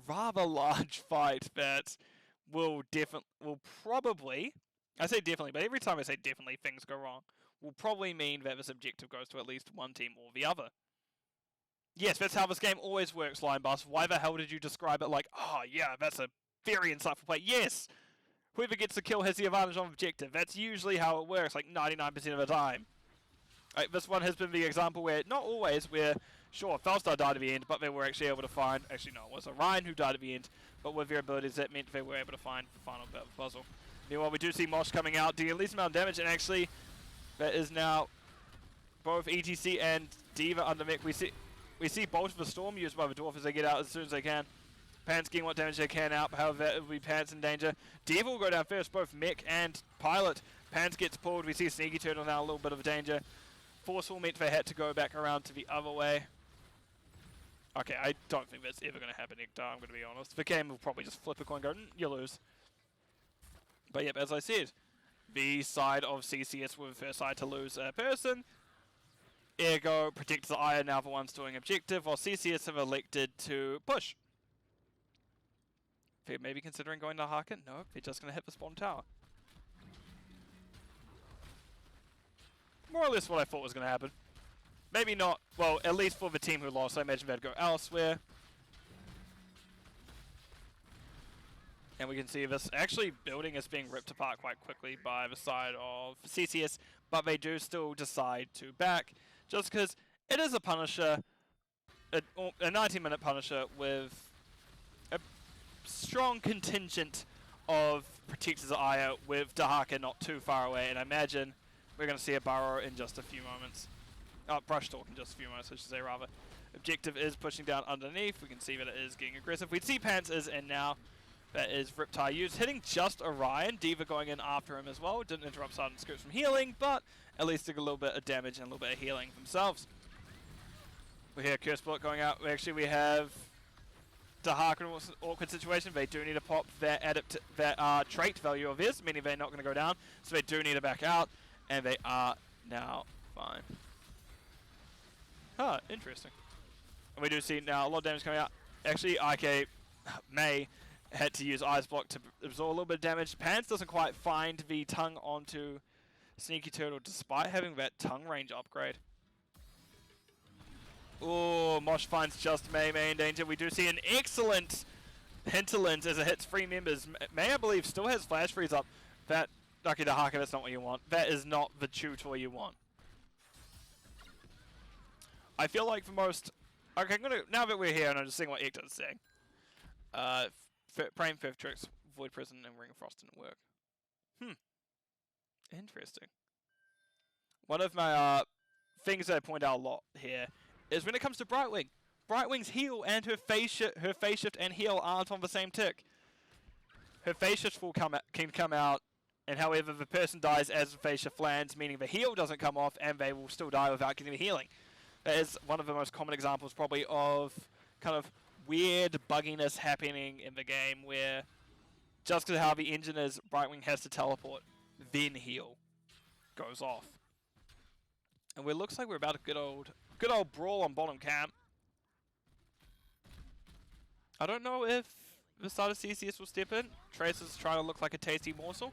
rather large fight that will probably, I say definitely, but every time I say definitely things go wrong, will probably mean that this objective goes to at least one team or the other. Yes, that's how this game always works, Linebus. Why the hell did you describe it like, oh yeah, that's a very insightful play? Yes! Whoever gets the kill has the advantage on objective. That's usually how it works, like 99% of the time. This one has been the example where, not always, where, sure, Felstar died at the end, but they were actually able to find, actually no, it was Orion who died at the end, but with their abilities that meant they were able to find the final bit of the puzzle. Meanwhile, we do see Mosh coming out, doing at least amount of damage, and actually, that is now both ETC and Diva under mech. We see Bolt of the Storm used by the Dwarf as they get out as soon as they can. Pants getting what damage they can out, however, it will be Pants in danger. Diva will go down first, both mech and pilot. Pants gets pulled, we see Sneaky Turtle now a little bit of danger. Forceful meant they had to go back around to the other way. Okay, I don't think that's ever going to happen, Ecto, I'm going to be honest. The game will probably just flip a coin and go, you lose. But yep, as I said, the side of CCS with their side to lose a person. Ergo, Protectors of Aiur now the ones doing objective, while CCS have elected to push. They're maybe considering going to Harkin? No, they're just going to hit the spawn tower. More or less what I thought was going to happen. Maybe not, well, at least for the team who lost, I imagine they'd go elsewhere. And we can see this actually building is being ripped apart quite quickly by the side of CCS, but they do still decide to back, just because it is a Punisher, a 90-minute Punisher with a strong contingent of Protectors of Aiur with Dahaka not too far away, and I imagine we're going to see a Burrow in just a few moments. Brush Talk in just a few moments, I should say, rather. Objective is pushing down underneath. We can see that it is getting aggressive. We'd see Pants is in now. That is Riptide used, hitting just Orion. Diva going in after him as well. Didn't interrupt Sergeant Scoops from healing, but at least took a little bit of damage and a little bit of healing themselves. We hear Curse Bullet going out. Actually, we have Dahaka in an awkward situation. They do need to pop that trait value of his, meaning they're not going to go down. So they do need to back out, and they are now fine. Huh, interesting. And we do see now a lot of damage coming out. Actually, IK Mei had to use Ice Block to absorb a little bit of damage. Pants doesn't quite find the tongue onto Sneaky Turtle despite having that tongue range upgrade. Oh, Mosh finds just Mei in danger. We do see an excellent Hinterlands as it hits 3 members. Mei, I believe, still has Flash Freeze up. That, okay, Dahaka, that's not what you want. That is not the tutor you want. I feel like the most... Okay, I'm gonna, now that we're here and I'm just seeing what Ecto's saying. Praying Fifth Tricks, Void Prison, and Ring of Frost didn't work. Interesting. One of my things that I point out a lot here is when it comes to Brightwing. Brightwing's heal and her phase shift and heal aren't on the same tick. Her phase shift can come out, and however the person dies as the phase shift lands, meaning the heal doesn't come off and they will still die without getting the healing. That is one of the most common examples probably of kind of weird bugginess happening in the game where just because how the engine is, Brightwing has to teleport, then heal goes off. And it looks like we're about a good old brawl on bottom camp. I don't know if the start of CCS will step in. Tracer's trying to look like a tasty morsel.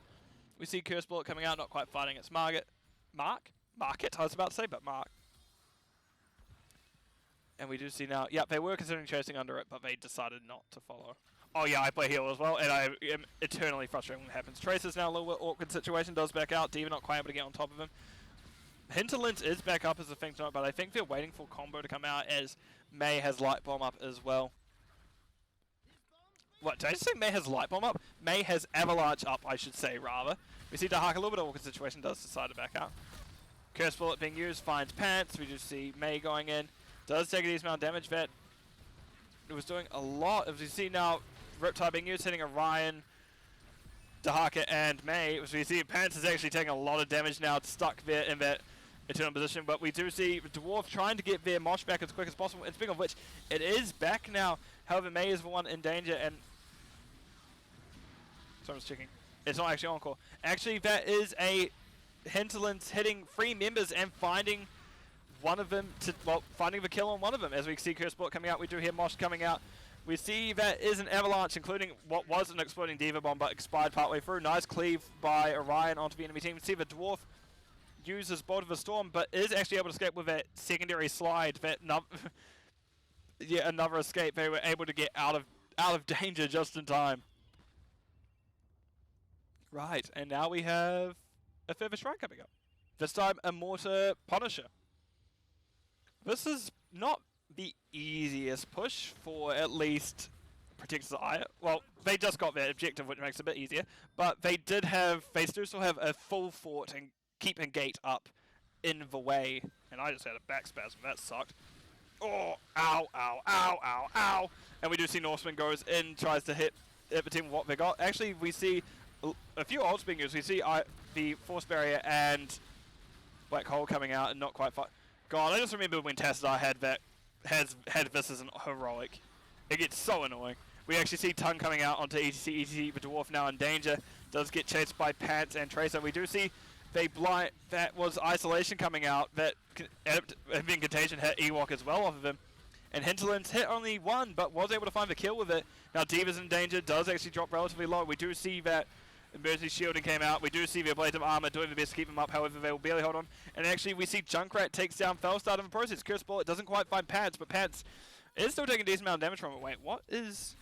We see Curse Bullet coming out, not quite fighting its Market, I was about to say, but Mark. And we do see now, yeah, they were considering chasing under it, but they decided not to follow. Oh yeah, I play heal as well, and I am eternally frustrated when it happens. Tracer's now a little bit awkward situation, does back out. Diva not quite able to get on top of him. Hinterlands is back up as a thing tonight, but I think they're waiting for combo to come out as Mei has Light Bomb up as well. What, did I just say Mei has Light Bomb up? Mei has Avalanche up, I should say, rather. We see Dahaka a little bit of awkward situation, does decide to back out. Curse Bullet being used, finds Pants. We just see Mei going in. Does take a decent amount of damage. Vet it was doing a lot. As we see now, Riptide being used, hitting Orion, Dahaka, and Mei. As we see, Pants is actually taking a lot of damage now. It's stuck there in that eternal position. But we do see Dwarf trying to get their Mosh back as quick as possible. And speaking of which, it is back now. However, Mei is the one in danger. And someone's checking. It's not actually Encore. Actually, that is a Hinterlands hitting 3 members and finding one of them to, well, finding the kill on one of them. As we see Curse Bullet coming out, we do hear Mosh coming out. We see that is an Avalanche, including what was an exploding Diva Bomb, but expired partway through. Nice cleave by Orion onto the enemy team. We see the Dwarf uses Bolt of a Storm, but is actually able to escape with that secondary slide. That yeah, another escape. They were able to get out of danger just in time. Right, and now we have a further shrine coming up. This time, a Mortar Punisher. This is not the easiest push for at least Protectors of Aiur. Well, they just got their objective, which makes it a bit easier. But they do still have a full fort and keep and gate up in the way. And I just had a back spasm, that sucked. Oh, ow, ow, ow, ow, ow. And we do see Norseman goes in, tries to hit the team with what they got. Actually, we see a few ults being used. We see the Force Barrier and Black Hole coming out and not quite far. God, I just remember when Tassadar had this as an heroic. It gets so annoying. We actually see Tongue coming out onto ETC. ETC, the Dwarf now in danger. Does get chased by Pants and Tracer. We do see that was Isolation coming out. That being Contagion hit Ewok as well off of him. And Hinterlands hit only 1, but was able to find the kill with it. Now Diva's in danger. Does actually drop relatively low. We do see that Emergency Shielding came out. We do see their Blades of Armor doing their best to keep them up. However, they will barely hold on. And actually, we see Junkrat takes down Fellstart in the process. Curse Bullet doesn't quite find Pants, but Pants is still taking a decent amount of damage from it. Wait, what is...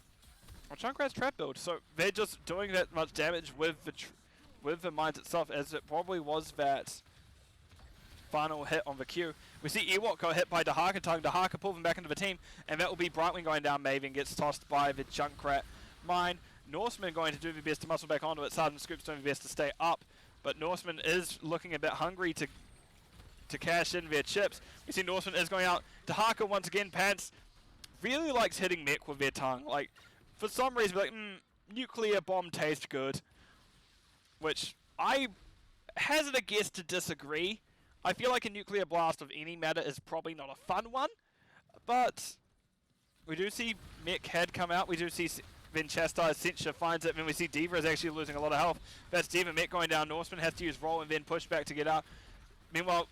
Well, Junkrat's trap build. So they're just doing that much damage with the mines itself, as it probably was that final hit on the Q. We see Ewok got hit by Dahaka Tongue. Dahaka pull them back into the team, and that will be Brightwing going down. Maven gets tossed by the Junkrat mine. Norseman going to do their best to muscle back onto it. Sergeant Scoop's doing their best to stay up, but Norseman is looking a bit hungry to cash in their chips. We see Norseman is going out. Dahaka once again. Pants really likes hitting mech with their tongue. Like, for some reason, like, nuclear bomb tastes good. Which I hazard a guess to disagree. I feel like a nuclear blast of any matter is probably not a fun one, but we do see mech head come out. We do see then Chastise Cincher finds it, and then we see Diva is actually losing a lot of health. That's Diva mech going down. Norseman has to use roll and then push back to get out. Meanwhile,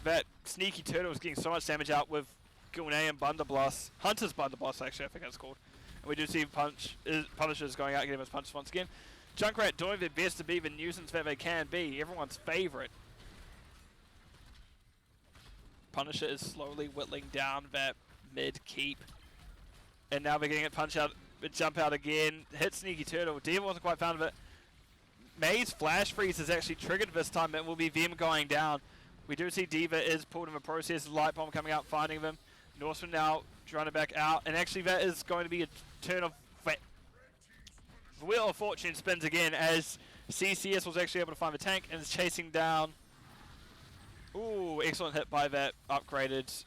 that sneaky turtle is getting so much damage out with Gilnean Blunderblast. Hunter's Blunderblast, actually, I think that's called. And we do see Punishers going out and getting his punches once again. Junkrat doing their best to be the nuisance that they can be, everyone's favourite. Punisher is slowly whittling down that mid-keep. And now we're getting it jump out again. Hit Sneaky Turtle. Diva wasn't quite found of it. Mei's Flash Freeze is actually triggered this time. It will be them going down. We do see Diva is pulled in the process. Light Bomb coming out, finding them. Norseman now running back out. And actually that is going to be a turn of... The Wheel of Fortune spins again as CCS was actually able to find the tank and is chasing down. Ooh, excellent hit by that upgraded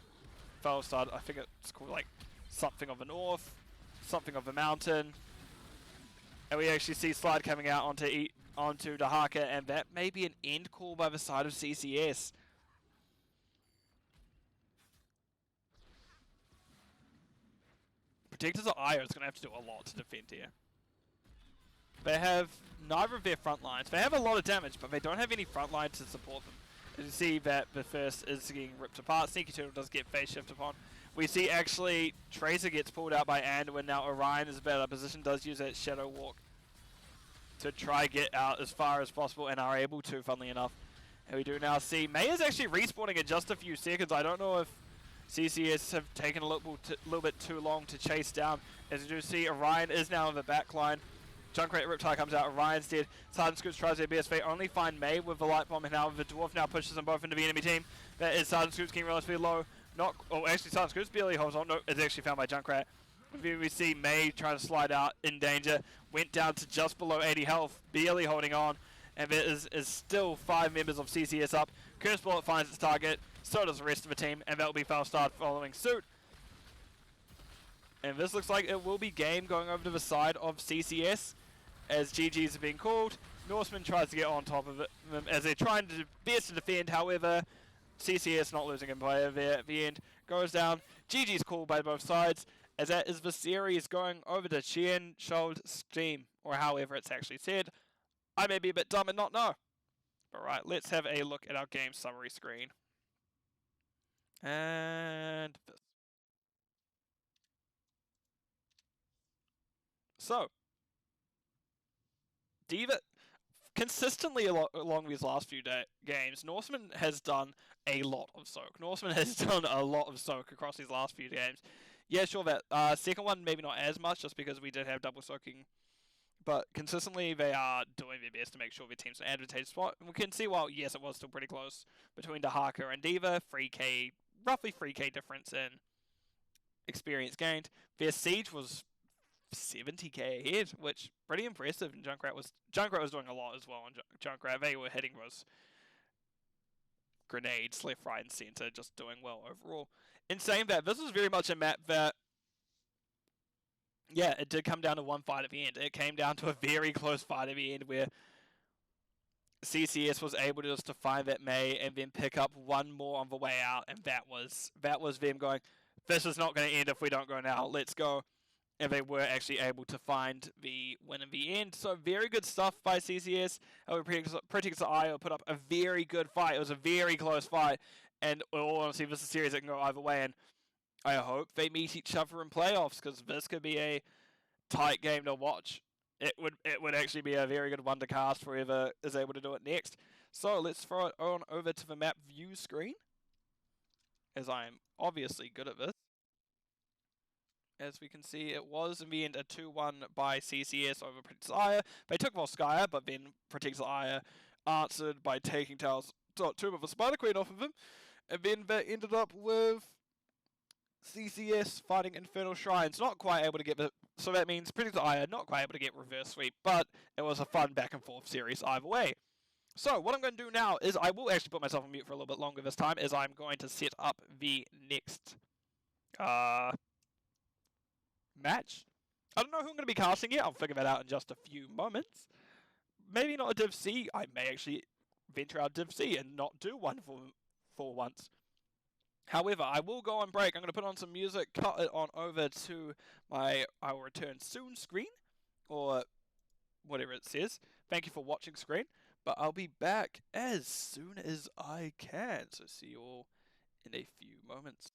Fellstart. I think it's called like something of the north, something of the mountain. And we actually see Slide coming out onto Dahaka, and that may be an end call by the side of CCS. Protectors of Aiur is going to have to do a lot to defend here. They have neither of their front lines. They have a lot of damage, but they don't have any front line to support them. As you see that the first is getting ripped apart. Sneaky Turtle does get phase shift upon. We see actually Tracer gets pulled out by Anduin. Now Orion is a better position, does use that Shadow Walk to try get out as far as possible, and are able to, funnily enough. And we do now see Mei is actually respawning in just a few seconds. I don't know if CCS have taken a little bit too long to chase down. As you do see, Orion is now in the back line. Junkrat Riptide comes out, Orion's dead. Sergeant Scoops tries their best. They only find May with the light bomb, and now the Dwarf now pushes them both into the enemy team. That is Sergeant Scoops getting relatively low. Actually Sergeant Scoops barely holds on. No, it's actually found by Junkrat. We see May trying to slide out in danger. Went down to just below 80 health, barely holding on. And there is still 5 members of CCS up. Curse Bullet finds its target, so does the rest of the team, and that will be Falstad following suit. And this looks like it will be game going over to the side of CCS, as GGs have been called. Norseman tries to get on top of it as they're trying to best to defend, however, CCS not losing in play there at the end. Goes down, GG's called by both sides, as that is the series going over to Chien, Chaud, Steame, or however it's actually said. I may be a bit dumb and not know. Alright, let's have a look at our game summary screen. And this. So, Diva, consistently along these last few games, Norseman has done a lot of soak. Norseman has done a lot of soak across these last few games. Yeah, sure, that second one maybe not as much, just because we did have double soaking. But consistently, they are doing their best to make sure their team's in an advantageous spot. And we can see, while, yes, it was still pretty close between Dahaka and Diva, 3k, roughly 3k difference in experience gained. Their siege was 70k ahead, which pretty impressive. And Junkrat was doing a lot as well on Junkrat. They were hitting those grenades left, right, and center, just doing well overall. In saying that, this was very much a map that, yeah, it did come down to one fight at the end. It came down to a very close fight at the end where CCS was able to just to find that May and then pick up one more on the way out, and that was them going, this is not going to end if we don't go now, let's go. And they were actually able to find the win in the end. So very good stuff by CCS. Predicts Aiur put up a very good fight. It was a very close fight, and in all honesty, this is a series that can go either way, and I hope they meet each other in playoffs, because this could be a tight game to watch. It would actually be a very good one to cast for whoever is able to do it next. So let's throw it on over to the map view screen, as I am obviously good at this. As we can see, it was in the end a 2-1 by CCS over Protects Aiur. They took Volskaya, but then Protects Aiur answered by taking Tomb of a Spider Queen off of him, and then they ended up with CCS fighting Infernal Shrines, not quite able to get the... So that means Protects Aiur not quite able to get reverse sweep, but it was a fun back and forth series either way. So what I'm going to do now is I will actually put myself on mute for a little bit longer this time, as I'm going to set up the next match. I don't know who I'm going to be casting yet. I'll figure that out in just a few moments. Maybe not a Div C. I may actually venture out Div C and not do one for once. However, I will go on break. I'm going to put on some music, cut it on over to my I will return soon screen, or whatever it says. Thank you for watching screen. But I'll be back as soon as I can. So see you all in a few moments.